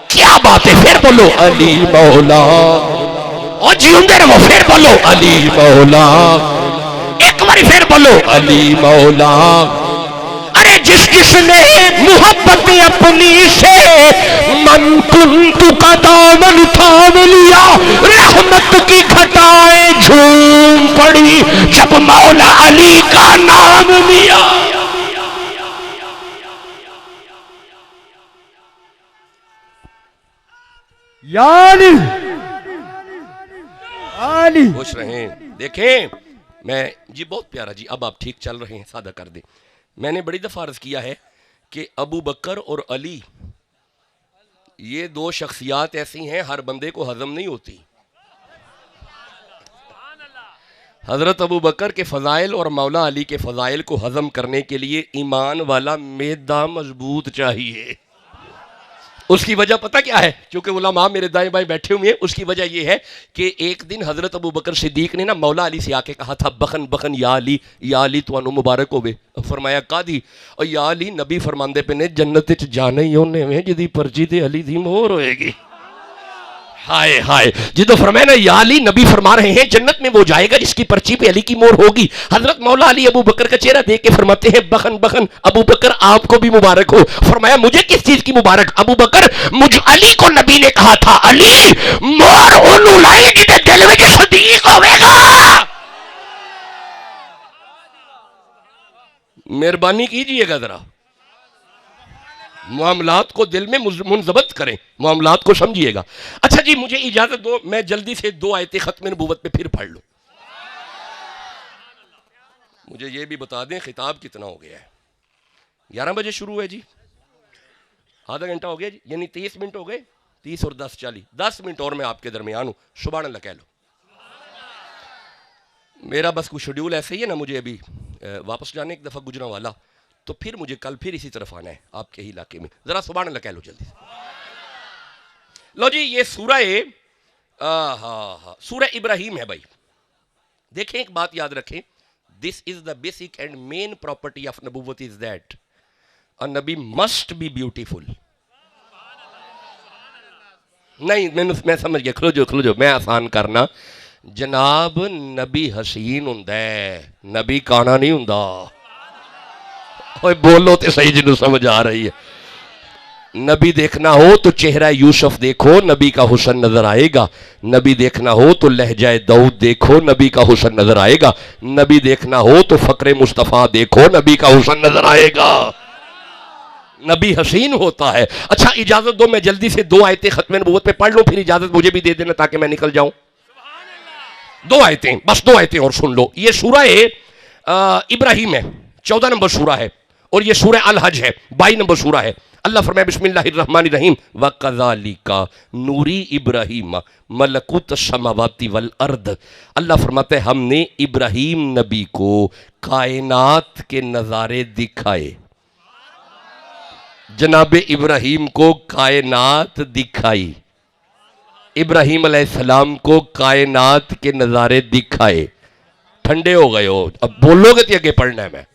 کیا بات ہے، پھر بولو علی مولا، اور جیوندے رہو، پھر بولو علی مولا، ایک باری پھر بولو علی مولا۔ ارے جس نے محبت اپنی سے من کنت کا دامن تھام لیا، رحمت کی گھٹائیں جھوم پڑی جب مولا علی کا نام لیا۔ یا علی، علی خوش رہیں۔ دیکھیں میں جی بہت پیارا جی، اب آپ ٹھیک چل رہے ہیں، سادہ کر دیں۔ میں نے بڑی دفعہ عرض کیا ہے کہ ابو بکر اور علی یہ دو شخصیات ایسی ہیں ہر بندے کو ہضم نہیں ہوتی۔ حضرت ابو بکر کے فضائل اور مولا علی کے فضائل کو ہضم کرنے کے لیے ایمان والا معدہ مضبوط چاہیے۔ اس کی وجہ پتہ کیا ہے؟ چونکہ علماء میرے دائیں بائیں بیٹھے ہوئے ہیں، اس کی وجہ یہ ہے کہ ایک دن حضرت ابو بکر صدیق نے نا مولا علی سے آ کے کہا تھا بخن بخن یا علی تو انو مبارک ہوئے۔ فرمایا قادی اور یا علی نبی فرماندے پہ نے جنت چ جانے ہی ہونے میں جدی پرچی تے علی دی مہر ہوئے گی۔ ہائے ہائے، جدو فرمایا نا یا علی، نبی فرما رہے ہیں جنت میں وہ جائے گا جس کی پرچی پہ علی کی مہر ہوگی۔ حضرت مولا علی ابو بکر کا چہرہ دیکھ کے فرماتے ہیں بخن بخن ابو بکر آپ کو بھی مبارک ہو۔ فرمایا مجھے کس چیز کی مبارک؟ ابو بکر مجھ علی کو نبی نے کہا تھا علی مہر انہوں لائی جدے دل میں صدیق ہوئے گا۔ مہربانی کیجئے گا ذرا، معاملات کو دل میں منضبط کریں، معاملات کو سمجھیے گا۔ اچھا جی مجھے اجازت دو میں جلدی سے 2 آیتیں ختم نبوت پہ پھر پڑھ لوں۔ مجھے یہ بھی بتا دیں خطاب کتنا ہو گیا ہے؟ 11 بجے شروع ہے جی، آدھا گھنٹہ ہو گیا جی، یعنی 30 منٹ ہو گئے، 30 اور 10 40، 10 منٹ اور میں آپ کے درمیان ہوں، سبحان اللہ کہہ لو۔ میرا بس کوئی شیڈیول ایسے ہی ہے نا، مجھے ابھی واپس جانے ایک دفعہ گجرا والا، تو پھر مجھے کل پھر اسی طرف آنا ہے آپ کے ہی علاقے میں، ذرا سبحان اللہ کہہ لو جلدی سے۔ لو جی یہ سورہ ابراہیم ہے بھائی۔ دیکھیں ایک بات یاد رکھیں، this is the basic and main property of نبوت is that a نبی must be beautiful۔ نہیں میں سمجھ گیا، کھلو جو میں آسان کرنا، جناب نبی حسین ہوندا ہے، نبی کانا نہیں ہوندا۔ اوے بولو تے صحیح جنوں سمجھ آ رہی ہے۔ نبی دیکھنا ہو تو چہرہ یوسف دیکھو، نبی کا حسن نظر آئے گا۔ نبی دیکھنا ہو تو لہجہ داؤد دیکھو، نبی کا حسن نظر آئے گا۔ نبی دیکھنا ہو تو فقر مصطفیٰ دیکھو، نبی کا حسن نظر آئے گا۔ نبی حسین ہوتا ہے۔ اچھا اجازت دو میں جلدی سے 2 آیتیں ختم نبوت پہ پڑھ لوں، پھر اجازت مجھے بھی دے دینا تاکہ میں نکل جاؤں۔ 2 آیتیں، بس 2 آیتیں اور سن لو۔ یہ سورہ ابراہیم ہے، 14 نمبر سورہ ہے، اور یہ سورہ الحج ہے، 22 نمبر سورہ ہے۔ اللہ فرمائے بسم اللہ الرحمن الرحیم وَقَذَلِكَ نُورِي إِبْرَاهِيمَ مَلَكُوتَ السَّمَاوَاتِ وَالْأَرْضِ۔ اللہ فرماتے ہیں ہم نے ابراہیم نبی کو کائنات کے نظارے دکھائے۔ جناب ابراہیم کو کائنات دکھائی، ابراہیم علیہ السلام کو کائنات کے نظارے دکھائے۔ ٹھنڈے ہو گئے ہو، اب بولو گے تو آگے پڑھنا ہے میں۔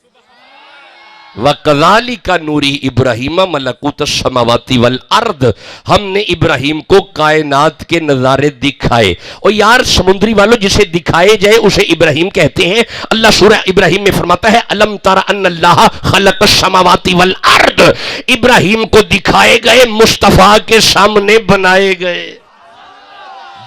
وَقَذَلِكَ نُورِي إِبْرَاهِيمَ مَلَكُوتَ السَّمَاوَاتِ وَالْأَرْضِ، ہم نے ابراہیم کو کائنات کے نظارے دکھائے۔ اور یار سمندری والوں جسے دکھائے جائے اسے ابراہیم کہتے ہیں۔ اللہ سورہ ابراہیم میں فرماتا ہے أَلَمْ تَرَ أَنَّ اللَّهَ خَلَقَ السَّمَاوَاتِ وَالْأَرْضِ، ابراہیم کو دکھائے گئے، مصطفیٰ کے سامنے بنائے گئے۔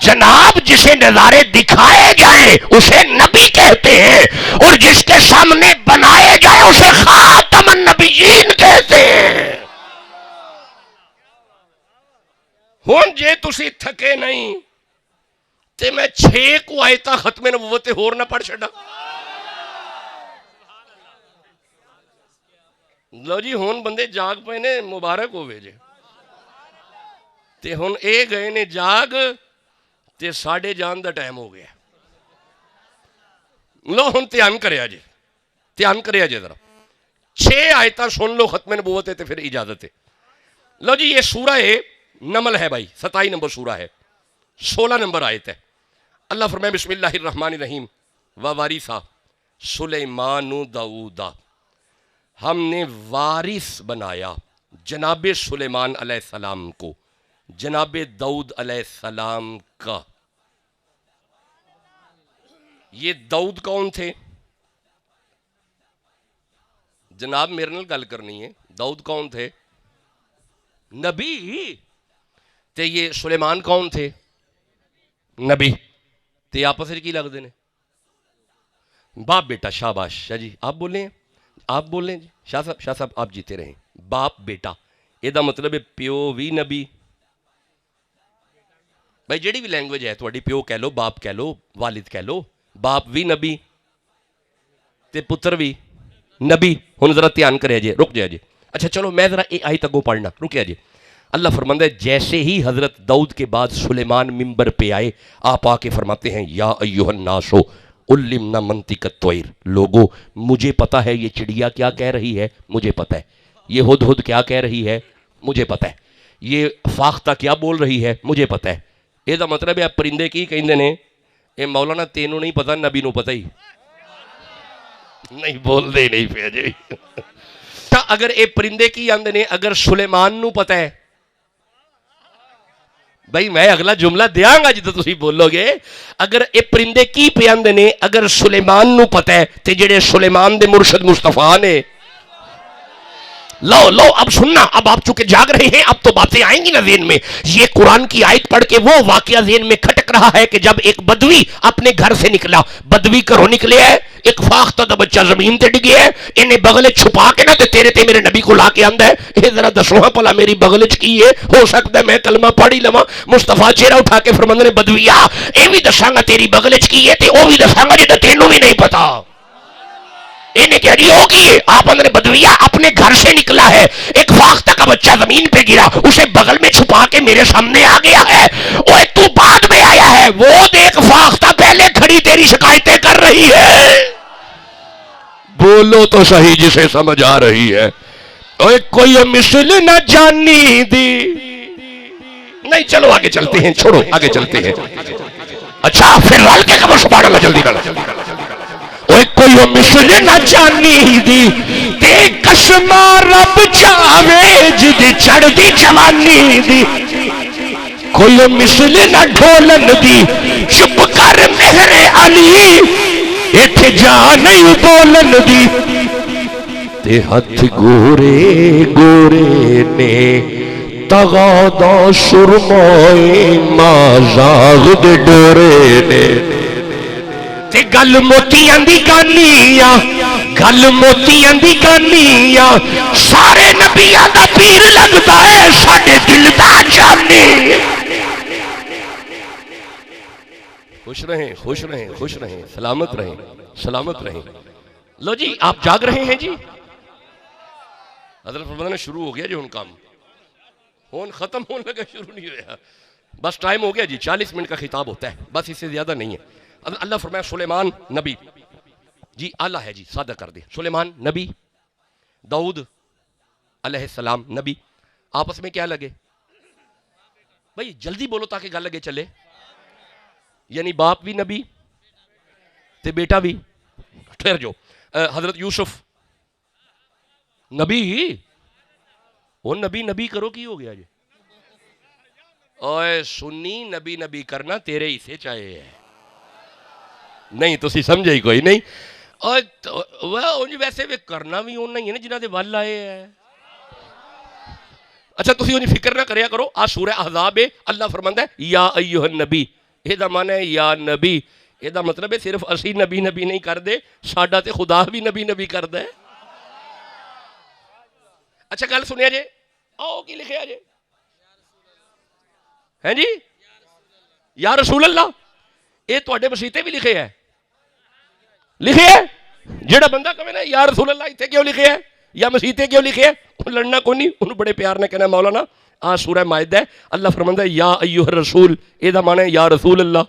جناب جسے نظارے دکھائے جائیں اسے نبی کہتے ہیں، اور جس کے سامنے بنائے جائیں اسے خاتم النبیین کہتے ہیں۔ ہون جے تسی تھکے نہیں تے میں 6 کو آیتاں ختم نبوت ہور نہ پڑھ چھڑا۔ لو جی ہون بندے جاگ پے نے، مبارک ہوئے جے تے ہون اے گئے نے جاگ تے 7:30 جان دا ٹائم ہو گیا۔ لو ہن تیان کریا جے ذرا 6 آیتاں سن لو ختم نبوت ہے تے پھر اجازت ہے۔ لو جی یہ سورہ نمل ہے بھائی، 27 نمبر سورہ ہے، 16 نمبر آیت ہے۔ اللہ فرمائے بسم اللہ الرحمن الرحیم وَوَارِثَ سُلَیمَانُ دَاوُودَ، ہم نے وارث بنایا جناب سلیمان علیہ السلام کو، جناب داؤد علیہ السلام کا۔ یہ داؤد کون تھے؟ جناب میرے نال گل کرنی ہے، داؤد کون تھے؟ نبی۔ تے یہ سلیمان کون تھے؟ نبی۔ تے آپس کی لگ دینے باپ بیٹا۔ شاباش شاہ جی، آپ بولیں جی، شاہ صاحب آپ جیتے رہیں۔ باپ بیٹا یہ دا مطلب ہے پیو بھی نبی، بھائی جیڑی بھی لینگویج ہے تھوڑی، پیو کہہ لو، باپ کہہ لو، والد کہہ لو، باپ بھی نبی تے پتر بھی نبی۔ ہن ذرا دھیان کرے جے، رک جائے جے۔ اچھا چلو میں ذرا یہ آیت اگوں پڑھنا، رکیا جے۔ اللہ فرماتا ہے جیسے ہی حضرت داؤد کے بعد سلیمان ممبر پہ آئے، آپ آ کے فرماتے ہیں یا ایھا الناس علمنا منطق الطیر، لوگو مجھے پتا ہے یہ چڑیا کیا کہہ رہی ہے، مجھے پتا ہے یہ ہدہد کیا کہہ رہی ہے، مجھے پتا ہے یہ فاختہ کیا بول رہی ہے، مجھے پتا ہے۔ یہ دا مطلب ہے پرندے کی کہندے نے اے مولانا تینوں نہیں پتا، نبی نو پتا ہی نہیں، بول دے نہیں پہ جی۔ اگر اے پرندے کی آندے نے اگر سلیمان نو پتا ہے، بھائی میں اگلا جملہ دیاں گا جدو تسی بولو گے، اگر اے پرندے کی پہ آندے نے اگر سلیمان نو پتا ہے تے جڑے سلیمان دے مرشد مصطفیٰ نے، لو لو اب سننا، اب آپ چونکہ جاگ رہے ہیں اب تو باتیں آئیں گی نا ذہن میں. یہ قرآن کی آیت پڑھ کے وہ واقعہ ذہن میں کھٹک رہا ہے کہ جب ایک بدوی اپنے گھر سے نکلا، بدوی گھروں نکلے ہے، ایک فاختہ دا بچہ زمین تے ڈگے ہے، انہیں بغلے چھپا کے نا تے تیرے تے میرے نبی کو لا کے آندا ہے اے ذرا دسو ہاں پلا میری بغلچ کی ہے، ہو سکتا ہے میں کلمہ پڑھی لواں. مصطفیٰ چہرہ اٹھا کے فرماندے نے بدویا اے بھی دساں گا تیری بغلچ کی ہے تے او بھی دساں گا جے تینوں بھی نہیں پتا. انہیں کہہ رہی ہوگی آپ اندر بدویا اپنے گھر سے نکلا ہے، ایک فاختہ کا بچہ زمین پہ گرا، اسے بغل میں چھپا کے میرے سامنے آ گیا ہے. اوے تو بعد میں آیا ہے، وہ دیکھ فاختہ پہلے کھڑی تیری شکایتیں کر رہی ہے. بولو تو صحیح جسے سمجھ آ رہی ہے. اوے کوئی مثل نہ جانی دی. نہیں چلو آگے چلتے ہیں، چھوڑو آگے چلتے ہیں. اچھا پھر رل کے کمر سبحان اللہ جلدی کرو. اوے کوئی مثل نہ جانی دی تے قسمہ رب چاہے جدی چڑھ دی جوانی دی. کوئی مثل نہ ڈھولن دی چپ کر مہر علی ایتھے جا نہیں بولن دی. تے ہتھ گورے گورے نے تغادا سرمائے مازاغ دے ڈورے نے. تے گل موتیاں دی گانیاں، گل موتیاں دی گانیاں، سارے نبیاں دا پیر لگتا ہے ساڈے دل دا جانی. خوش رہیں خوش رہیں خوش رہیں، سلامت رہیں سلامت رہیں. لو جی آپ جاگ رہے ہیں جی. حضرت فرمانے شروع ہو گیا جی ہن کام، ہون ختم ہونے لگا، شروع نہیں ہوا. بس ٹائم ہو گیا جی، 40 منٹ کا خطاب ہوتا ہے بس، اس سے زیادہ نہیں ہے. اللہ فرمایا سلیمان نبی جی اعلیٰ ہے جی، سادہ کر دے. سلیمان نبی، داؤد علیہ السلام نبی. آپس میں کیا لگے بھائی؟ جلدی بولو تاکہ گل لگے چلے. یعنی باپ بھی نبی تے بیٹا بھی. ٹھہر جو. حضرت یوسف نبی، وہ نبی نبی کرو کی ہو گیا جی؟ اوے سنی نبی نبی کرنا تیرے ہی سے چاہے ہے. نہیں تو سمجھے ہی کوئی نہیں. ویسے بھی کرنا بھی ہونا ہی ہے نا جنہ دے ول آئے ہیں. اچھا تسی انہی فکر نہ کریا کرو. آج سورہ احزاب ہے، اللہ فرماندا ہے یا ایھا النبی. یہ دا معنی ہے یا نبی. یہ دا مطلب ہے صرف اسی نبی نبی نہیں کر دے، ساڈا تے خدا بھی نبی نبی کر دے. اچھا گل سنیا جے، آؤ کی لکھیا جے ہیں جی؟ یا رسول اللہ. یہ تواڈے مسیتے بھی لکھے ہے، لکھے ہے. جڑا بندہ کہے نا یا رسول اللہ اتنے کیوں لکھے ہے یا مسیتے کیوں لکھے ہے، وہ لڑنا کوئی نہیں، انہوں بڑے پیار نے کہنا مولانا آج سورہ مائدہ ہے، اللہ فرماندا ہے یا ایھا الرسول. یہ دا معنی ہے یا رسول اللہ.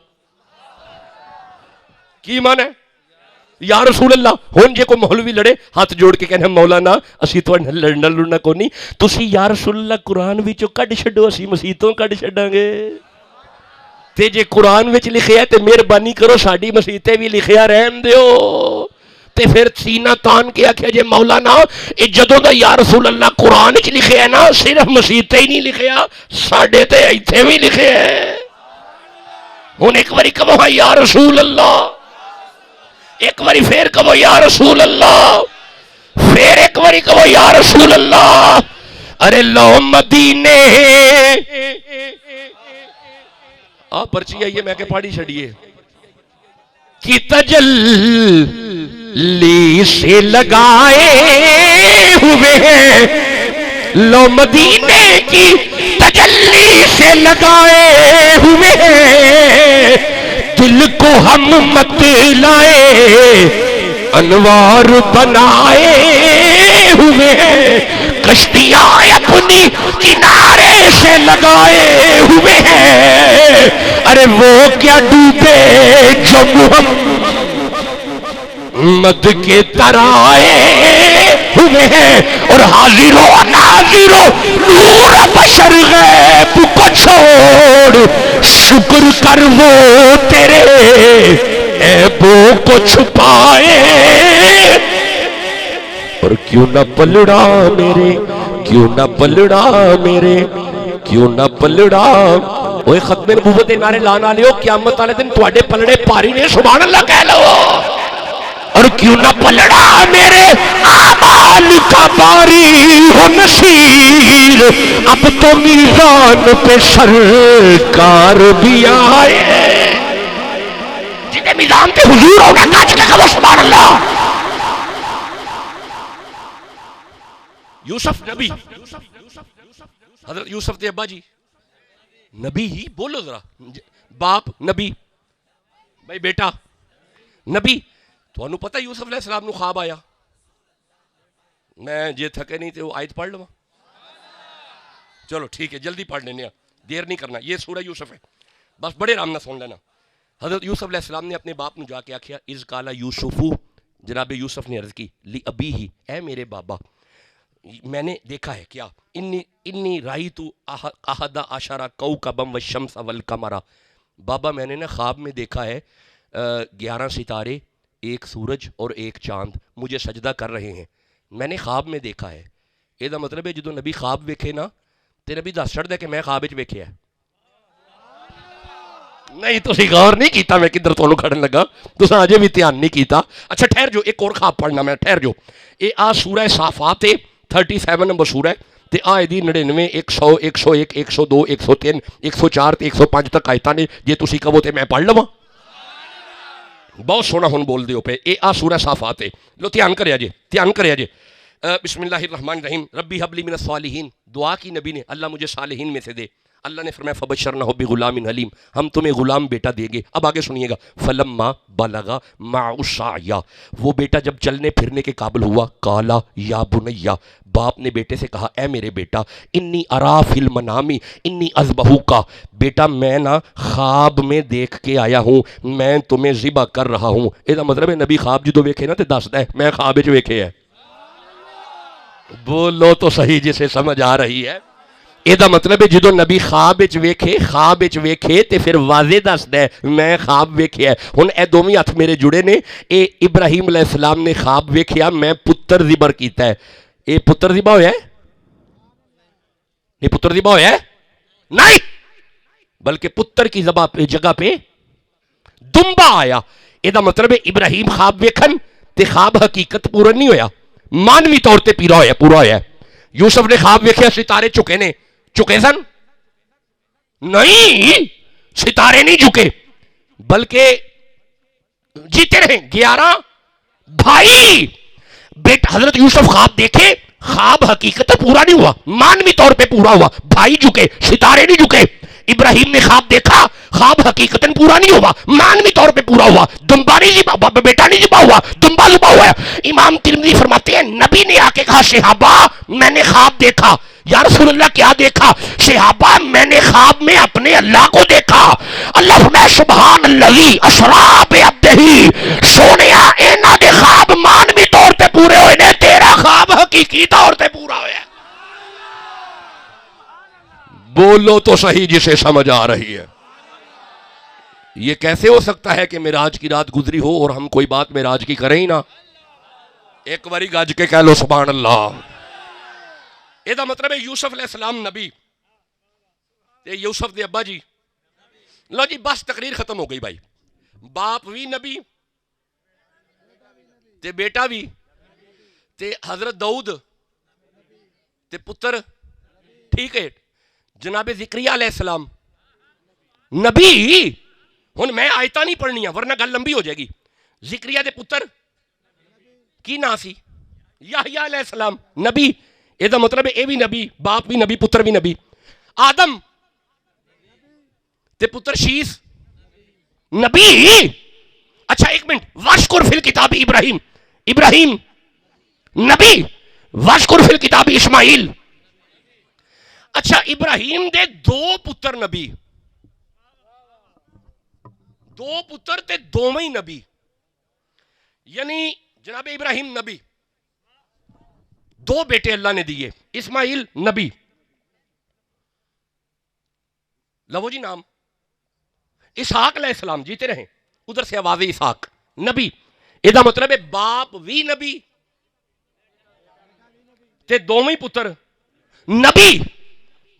کی معنی ہے؟ یا رسول اللہ. ہن جے کوئی مولوی لڑے ہاتھ جوڑ کے کہنا مولانا اسی تواڈے نال لڑنا لڑنا کوئی نہیں، تسی یا رسول اللہ قرآن وچوں کڈ چھڈو، اسی مسیتوں کڈ چھڈاں گے. تے جے قرآن وچ لکھیا ہے تے مہربانی کرو ساڈی مسیتے بھی لکھیا رہن دیو. تے پھر سینہ تان کے آکھیا جے مولانا اے جدوں دا یا رسول اللہ قرآن وچ لکھیا ہے نا صرف مسیتے ہی نہیں لکھیا، ساڈے تے ایتھے بھی لکھیا ہے. ہن ایک واری کہو یا رسول اللہ، ایک واری پھر کہو یا رسول اللہ، پھر ایک واری کہو یا رسول اللہ. ارے لو مدینے آپ پرچی آئیے میں کہ پاڑی چھڑیے کی تجلی سے لگائے ہوئے، لو مدینے کی تجلی سے لگائے ہوئے، دل کو ہم مت لائے انوار بنائے ہوئے، کشتیاں اپنی کنارے سے لگائے ہوئے ہیں. ارے وہ کیا ڈوبے جو محمد کے ترائے ہوئے ہیں، اور حاضر و ناظر و نور بشر غیب کو چھوڑ شکر کر وہ تیرے عیبوں کو چھپائے. اور کیوں نہ پلڑا میرے، کیوں نہ پلڑا میرے، کیوں نہ پلڑا. اوے ختم نبوت دے نعرے لان والےو قیامت والے دن تواڈے پلڑے پاری نے سبحان اللہ کہہ لو. اور کیوں نہ پلڑا میرے آبا جلال کا باری ہو نصیر، اب تو میزان پہ سرکار بھی آئے، جنہیں میزان پہ حضور ہوگا کاج کے کہو سبحان اللہ۔ یوسف نبی، حضرت یوسف دے ابا جی نبی ہی، بولو ذرا، باپ نبی، بھائی بیٹا نبی۔ تو انہوں پتہ یوسف علیہ السلام نو خواب آیا، میں جے تھکے نہیں تے وہ آیت پڑھ لوں، چلو ٹھیک ہے جلدی پڑھ لینے، دیر نہیں کرنا، یہ سورہ یوسف ہے، بس بڑے آرام نہ سن لینا۔ حضرت یوسف علیہ السلام نے اپنے باپ نو جا کے آکھیا، اذ قال یوسفو، جناب یوسف نے عرض کی، لی ابی ہی، اے میرے بابا، میں نے دیکھا ہے کیا، انی رائیتو احد عشر کوکبا والشمس والقمر، بابا میں نے نا خواب میں دیکھا ہے 11 ستارے، ایک سورج اور ایک چاند مجھے سجدہ کر رہے ہیں، میں نے خواب میں دیکھا ہے۔ یہ دا مطلب ہے جدو نبی خواب ویکھے نا تے نبی دس چڑھ دے کہ میں خواب وچ ویکھیا ہے۔ نہیں تسی غور نہیں کیتا میں کدھر تھانوں کھڑن لگا، تساں اجے بھی دھیان نہیں کیتا۔ اچھا ٹھہر جو، ایک اور خواب پڑھنا میں، ٹھہر جو، اے آ سورہ صافات 37 نمبر سورہ تے آئے دی 99 100 101 102 103 104 تے 105 تک آیتاں نے، جے تسی کہو تے میں پڑھ لواں۔ بہت سونا ہن بول دیو پہ، اے آ سورہ صافات ہے، لو دھیان کریا جے، دھیان کریا جے۔ بسم اللہ الرحمن الرحیم، ربی حب لی من الصالحین، دعا کی نبی نے، اللہ مجھے صالحین میں سے دے۔ اللہ نے فرمایا فبشرناہ بغلام حلیم، ہم تمہیں غلام بیٹا دیں گے۔ اب آگے سنیے گا، فلما بلغ معہ السعی، وہ بیٹا جب چلنے پھرنے کے قابل ہوا، قالا یا بنیا، باپ نے بیٹے سے کہا اے میرے بیٹا، انی ارا فی المنامی انی اذبحوک، بیٹا میں نا خواب میں دیکھ کے آیا ہوں، میں تمہیں ذبح کر رہا ہوں۔ یہ مطلب ہے نبی خواب جدو ویکھے نا تے دس دے میں خواب وچ ویکھے ہے۔ بولو تو صحیح جسے سمجھ آ رہی ہے۔ یہ مطلب ہے جدو نبی خواب ویکھے تے پھر واضح دس دے میں خواب ویکھیا ہے۔ ہن اے دوویں ہاتھ میرے جڑے نے، اے ابراہیم علیہ السلام نے خواب ویکھیا میں پتر ذبح کیتا ہے۔ اے پتر ذبح ہویا ہے؟ یہ پتر ذبح ہویا ہے؟ نہیں، بلکہ پتر کی جگہ پہ دمبا آیا۔ یہ مطلب ہے ابراہیم خواب ویکھن تے خواب حقیقت پورا نہیں ہویا، مانوی طور تے پورا ہویا ہے۔ یوسف نے خواب ویکھیا ستارے جھکے نے، جھکے سن؟ نہیں، ستارے نہیں جھکے، بلکہ جیتے رہے 11 بھائی۔ بیٹا حضرت یوسف خواب دیکھے، خواب حقیقت پورا نہیں ہوا، مانوی طور پہ پورا ہوا، بھائی جھکے، ستارے نہیں جھکے۔ ابراہیم نے خواب دیکھا، خواب حقیقتاً پورا نہیں ہوا، مانوی طور پہ پورا ہوا، دمبا نہیں ذبح، بیٹا نہیں ذبح ہوا، دمبا ذبح ہوا ہے۔ امام ترمذی فرماتے ہیں نبی نے آ کے کہا صحابہ میں نے خواب دیکھا۔ یا رسول اللہ کیا دیکھا؟ صحابہ میں نے خواب میں اپنے اللہ کو دیکھا۔ اللہ فرمائے سبحان الذی اسری بعبدہ، سونیا انہاں دے خواب مانوی طور تے پورے ہوئے نے، تیرا خواب حقیقی طور تے پورا ہویا ہے۔ بولو تو صحیح جسے سمجھ آ رہی ہے۔ یہ کیسے ہو سکتا ہے کہ معراج کی رات گزری ہو اور ہم کوئی بات معراج کی کریں ہی نہ؟ ایک باری گج کے کہہ لو سبحان اللہ۔ یہ مطلب ہے یوسف علیہ السلام نبی، یوسف دے ابا جی، لو جی بس تقریر ختم ہو گئی بھائی۔ باپ بھی نبی تے بیٹا بھی تے حضرت داؤد تے پتر، ٹھیک ہے۔ جناب زکریا علیہ السلام نبی، ہن میں آیتاں نہیں پڑھنیاں ورنہ گل لمبی ہو جائے گی۔ زکریا دے پتر کی نا سی؟ یحییٰ علیہ السلام نبی، یہ دا مطلب ہے اے بھی نبی، باپ بھی نبی، پتر بھی نبی۔ آدم تے پتر شیس نبی۔ اچھا ایک منٹ، واشکر فی الکتاب ابراہیم، ابراہیم نبی، واشکر فی الکتاب اسماعیل۔ اچھا ابراہیم دے 2 پتر نبی، 2 پتر تے دوویں ہی نبی، یعنی جناب ابراہیم نبی، 2 بیٹے اللہ نے دیے، اسماعیل نبی، لو جی نام اسحاق علیہ السلام، جیتے رہیں ادھر سے آواز اسحاق نبی۔ یہ مطلب ہے باپ بھی نبی تے دوویں پتر نبی۔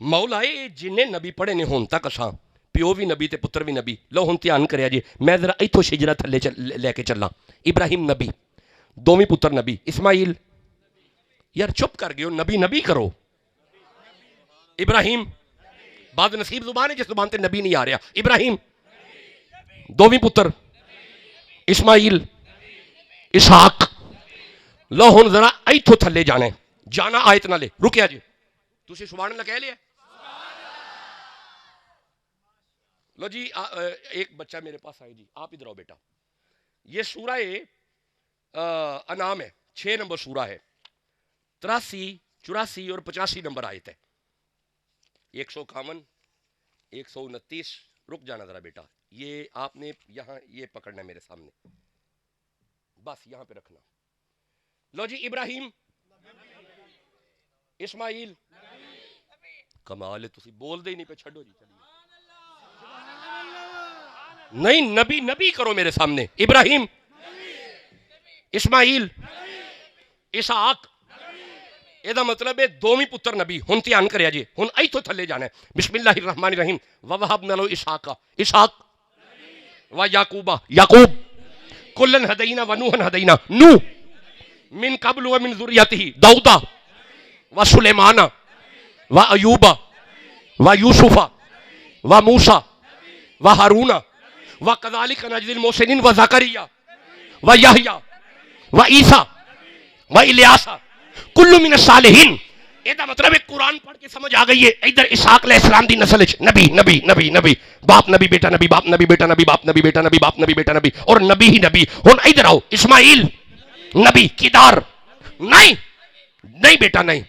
مولا جنہیں نبی پڑھے نے ہون تک اساں، پیو بھی نبی تے پتر بھی نبی۔ لو ہن دھیان کریا جی، میں ذرا ایتھوں شجرہ تھلے لے کے چلا۔ ابراہیم نبی، دوویں پتر نبی، اسماعیل یار چپ کر گئے ہو, نبی نبی کرو. ابراہیم بعد نصیب زبان ہے جس زبان تے نبی نہیں آ رہا. ابراہیم دوویں پتر, اسماعیل, اسحاق. لو ہن ذرا ایتھو تھلے جانا ہے, جانا آیت نہ لے, رکیا جی تسی سبحان اللہ کہہ لیا. لو جی ایک بچہ میرے پاس آئے جی, آپ ادھر آؤ بیٹا. یہ سورہ انعام ہے, 6 نمبر سورہ ہے, 83, 84 اور 85 نمبر آیت ہے. 151, 129. رک جانا ذرا بیٹا, یہ آپ نے یہاں یہ پکڑنا ہے میرے سامنے, بس یہاں پہ رکھنا. لو جی ابراہیم, اسماعیل, کمال ہے تسی بول دے ہی نہیں پہ, چھڑو جی چلیے. نہیں نبی نبی کرو میرے سامنے. ابراہیم, اسماعیل, اسحاق, یہ مطلب ہے دوویں پتر نبی. ہن دھیان کریا جی, ہن ایتھوں تھلے جانا ہے. بسم اللہ الرحمن الرحیم. وَوَهَبْنَا لَهُ اسحاق, اسحاق, وَيَعْقُوبَ, یعقوب, کُلًّا هَدَيْنَا وَنُوحًا هَدَيْنَا, نوح, من قبل ومن ذریته داؤد وسلیمان وایوب ویوسف وموسیٰ وہارون وَكَذَلِكَ نَجْزِي الْمُحْسِنِينَ وَزَكَرِيَّا وَيَحْيَىٰ وَعِیسیٰ وَإِلیاس کل من الصالحین. یہ مطلب ہے قرآن پڑھ کے سمجھ آ گئی ہے. ادھر اسحاق علیہ السلام دی نسل نبی نبی نبی نبی, باپ نبی بیٹا نبی, باپ نبی بیٹا نبی, باپ نبی بیٹا نبی, باپ نبی بیٹا نبی, اور نبی ہی نبی. ہن ادھر آؤ. اسماعیل نبی, کدار نہیں, نہیں بیٹا نہیں,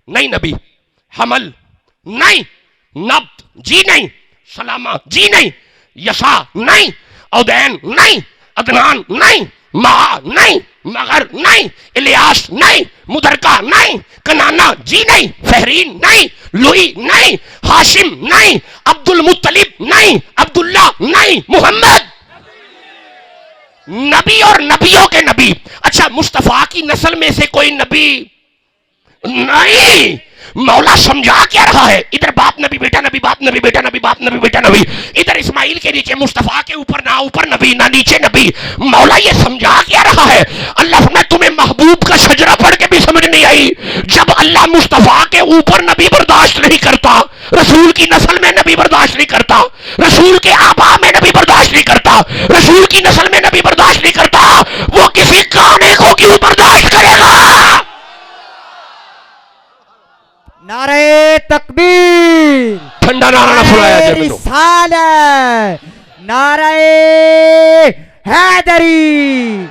نہیں نبی, حمل نہیں, نبت جی نہیں, سلامہ جی نہیں, یسا نہیں, عدین نہیں, عدنان نہیں, مہا نہیں, مگر نہیں, الیاس نہیں, مدرکہ نہیں, کنانا جی نہیں, فہرین نہیں, لوئی نہیں, ہاشم نہیں, عبد المطلب نہیں, عبداللہ نہیں, محمد. نبی اور نبیوں کے نبی. اچھا مصطفیٰ کی نسل میں سے کوئی نبی نہیں. مولا سمجھا کیا رہا ہے؟ ادھر باپ نبی بیٹا نبی, باپ نبی بیٹا نبی, باپ نبی بیٹا نبی. ادھر اسماعیل کے نیچے مصطفیٰ کے اوپر نہ اوپر نبی نہ نیچے نبی. مولا یہ سمجھا کیا رہا ہے؟ اللہ فرماتا تمہیں محبوب کا شجرہ پڑھ کے بھی سمجھ نہیں آئی. جب اللہ مصطفیٰ کے اوپر نبی برداشت نہیں کرتا, رسول کی نسل میں نبی برداشت نہیں کرتا, رسول کے آبا میں نبی برداشت نہیں کرتا, رسول کی نسل میں نبی برداشت نہیں کرتا, وہ کسی کانے کو کیوں برداشت کرے گا؟ نعرہ تکبیر, ٹھنڈا نعرہ نہ سنایا جائے میں تو. رسالت, نعرہ حیدری,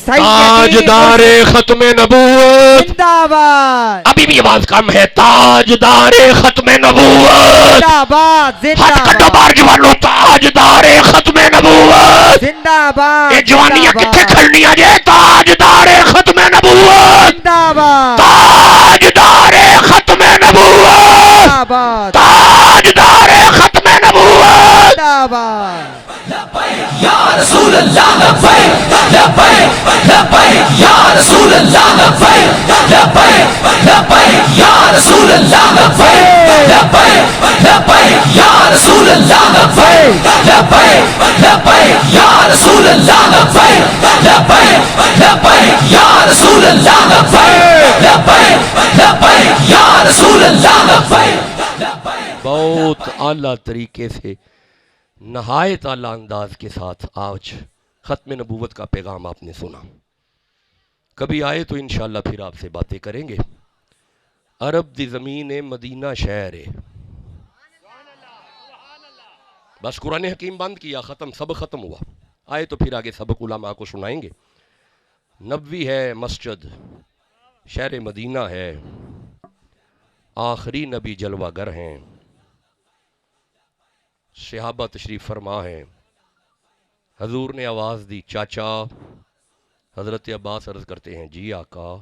تاجدار ختم نبوت. زندہ باد, ابھی بھی آواز کم ہے. تاجدار ختم نبوت. زندہ باد, ہاتھ زندہ کٹو باد, بار جوانو. تاجدار ختم نبوت. زندہ باد, یہ جوانیاں زندہ کتھے باد, کھڑنیاں جے؟ تاجدار ختم نبوت. زندہ باد, تاجدار ختم نبوت. زندہ باد, تاجدار ختم نبوت. زندہ باد. یا رسول اللہ لبیک لبیک لبیک یا رسول اللہ لبیک لبیک لبیک یا رسول اللہ لبیک لبیک لبیک یا رسول اللہ لبیک لبیک لبیک یا رسول اللہ لبیک لبیک لبیک یا رسول اللہ لبیک لبیک لبیک یا رسول اللہ لبیک. بہت اعلیٰ طریقے سے, نہایت اعلیٰ انداز کے ساتھ آج ختم نبوت کا پیغام آپ نے سنا. کبھی آئے تو انشاءاللہ پھر آپ سے باتیں کریں گے. عرب دی زمین مدینہ شہر ہے. بس قرآن حکیم بند کیا, ختم, سب ختم ہوا. آئے تو پھر آگے سبق علماء کو سنائیں گے. نبوی ہے مسجد, شہر مدینہ ہے, آخری نبی جلوہ گر ہیں, صحابہ تشریف فرما ہیں. حضور نے آواز دی چاچا. حضرت عباس عرض کرتے ہیں جی آقا.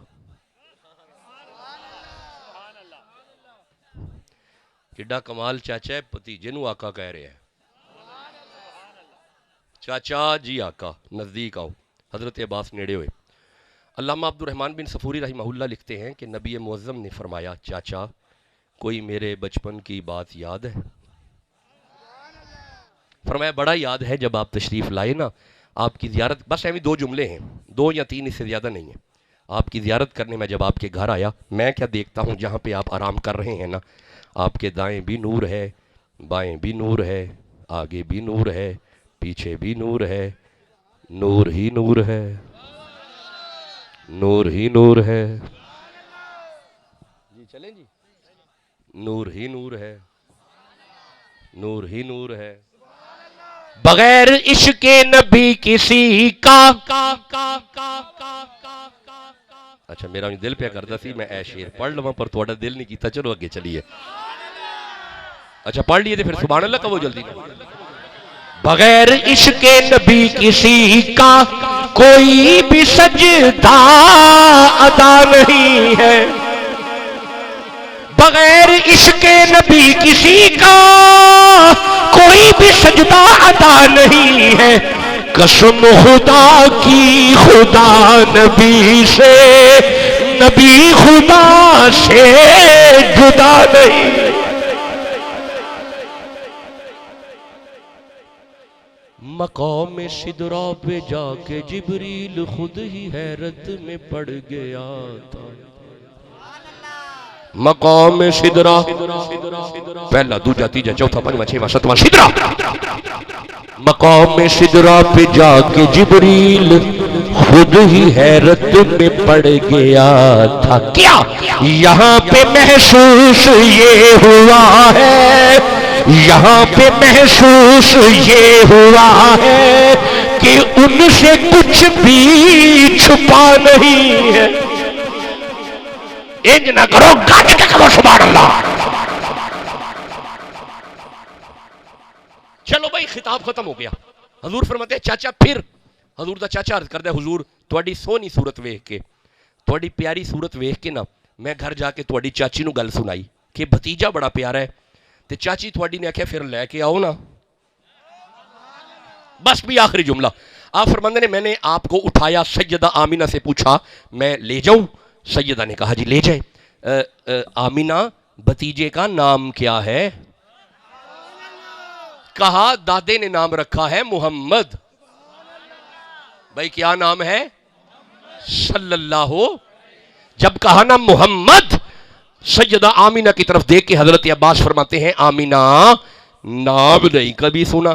کڈا کمال چاچا ہے, بھتیجے نو آقا کہہ رہے ہیں. چاچا جی آقا, نزدیک آؤ. حضرت عباس نیڑے ہوئے. علامہ عبد الرحمن بن صفوری رحمہ اللہ لکھتے ہیں کہ نبی معظم نے فرمایا چاچا کوئی میرے بچپن کی بات یاد ہے؟ فرمایا بڑا یاد ہے, جب آپ تشریف لائے نا آپ کی زیارت. بس ایویں 2 جملے ہیں, 2 یا 3, اس سے زیادہ نہیں ہیں. آپ کی زیارت کرنے میں جب آپ کے گھر آیا، میں کیا دیکھتا ہوں جہاں پہ آپ آرام کر رہے ہیں نا، آپ کے دائیں بھی نور ہے، بائیں بھی نور ہے، آگے بھی نور ہے، پیچھے بھی نور ہے، نور ہی نور ہے، نور ہی نور ہے، جی چلیں جی، نور ہی نور ہے، نور ہی نور ہے، بغیر عشق نبی کسی کا. اچھا میرا دل پہ کرتا سی میں اے شیر پڑھ لواں پر تھوڑا دل نہیں کیتا، چلو اگے چلیے. اچھا پڑھ لیے تھے پھر سبحان اللہ کہو جلدی. بغیر عشق نبی کسی کا کوئی بھی سجدہ ادا نہیں ہے، بغیر عشق نبی کسی کا کوئی بھی سجدہ ادا نہیں ہے. قسم خدا کی خدا نبی سے، نبی خدا سے جدا نہیں. مقام سدرا پہ جا کے جبریل خود ہی حیرت میں پڑ گیا تھا. مقام سدرا پہلا دوجا تیجا چوتھا پنجواں چھواں ستواں سدرا. مقام سدرا پہ جا کے جبریل خود ہی حیرت میں پڑ گیا تھا. کیا یہاں پہ محسوس یہ ہوا ہے، یہاں پہ محسوس یہ ہوا ہے کہ ان سے کچھ بھی چھپا نہیں ہے. انج نہ کرو، گاج کے کرو سبحان اللہ. چلو بھائی خطاب ختم ہو گیا. حضور فرماتے ہیں چاچا پھر حضور دا چاچا عرض کردہ حضور تھوڑی سونی صورت ویکھ کے، تھوڑی پیاری صورت ویکھ کے نا میں گھر جا کے تھوڑی چاچی نو گل سنائی کہ بھتیجا بڑا پیارا ہے. تے چاچی تھوڑی نے آکھیا پھر لے کے آؤ نا. بس بھی آخری جملہ. آپ فرماندے نے میں نے آپ کو اٹھایا، سیدہ آمینہ سے پوچھا میں لے جاؤں؟ سیدہ نے کہا جی لے جائیں. آمینہ بھتیجے کا نام کیا ہے؟ کہا دادے نے نام رکھا ہے محمد. بھائی کیا نام ہے؟ صلی اللہ. جب کہا نا محمد، سیدہ آمینہ کی طرف دیکھ کے حضرت عباس فرماتے ہیں آمینہ نام نہیں کبھی سنا،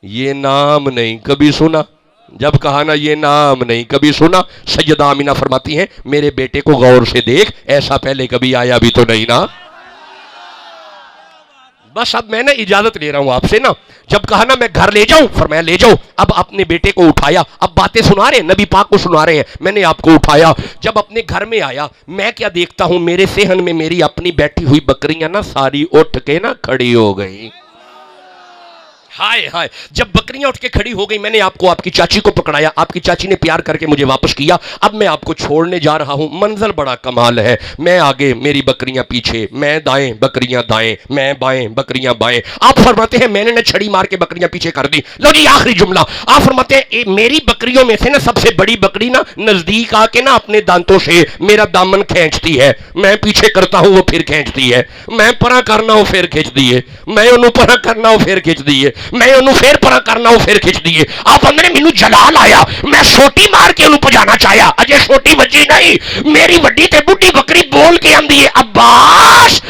یہ نام نہیں کبھی سنا. جب کہا نا یہ نام نہیں کبھی سنا، سیدہ آمینہ فرماتی ہیں میرے بیٹے کو غور سے دیکھ، ایسا پہلے کبھی آیا بھی تو نہیں نا. بس اب میں نے اجازت لے رہا ہوں آپ سے نا. جب کہا نا میں گھر لے جاؤں، فرمایا لے جاؤ. اب اپنے بیٹے کو اٹھایا، اب باتیں سنا رہے ہیں نبی پاک کو سنا رہے ہیں. میں نے آپ کو اٹھایا، جب اپنے گھر میں آیا میں کیا دیکھتا ہوں میرے صحن میں میری اپنی بیٹھی ہوئی بکریاں نا ساری اٹھ کے نا کھڑی ہو گئی. ہائے ہائے. جب بکریاں اٹھ کے کھڑی ہو گئی میں نے آپ کو آپ کی چاچی کو پکڑایا، آپ کی چاچی نے پیار کر کے مجھے واپس کیا. اب میں آپ کو چھوڑنے جا رہا ہوں. منظر بڑا کمال ہے، میں آگے میری بکریاں پیچھے، میں دائیں بکریاں دائیں، میں بائیں بکریاں بائیں. آپ فرماتے ہیں میں نے چھڑی مار کے بکریاں پیچھے کر دی. لو جی آخری جملہ. آپ فرماتے ہیں میری بکریوں میں سے نا سب سے بڑی بکری نا نزدیک آ کے نا اپنے دانتوں سے میرا دامن کھینچتی ہے، میں پیچھے کرتا ہوں وہ پھر کھینچتی ہے، میں پرا کرنا ہوں پھر کھینچ دیے، میں انہوں پرا کرنا ہوں پھر کھینچ دیے، میں انہوں پھر پرا کرنا ہوں پھر کھچ دیئے. آپ اندر مینوں جلال آیا، میں سوٹی مار کے انہوں پجانا چاہیا، اجے سوٹی بچی نہیں. میری وڈی تے بڈی بکری بول کے آندی ہے عباس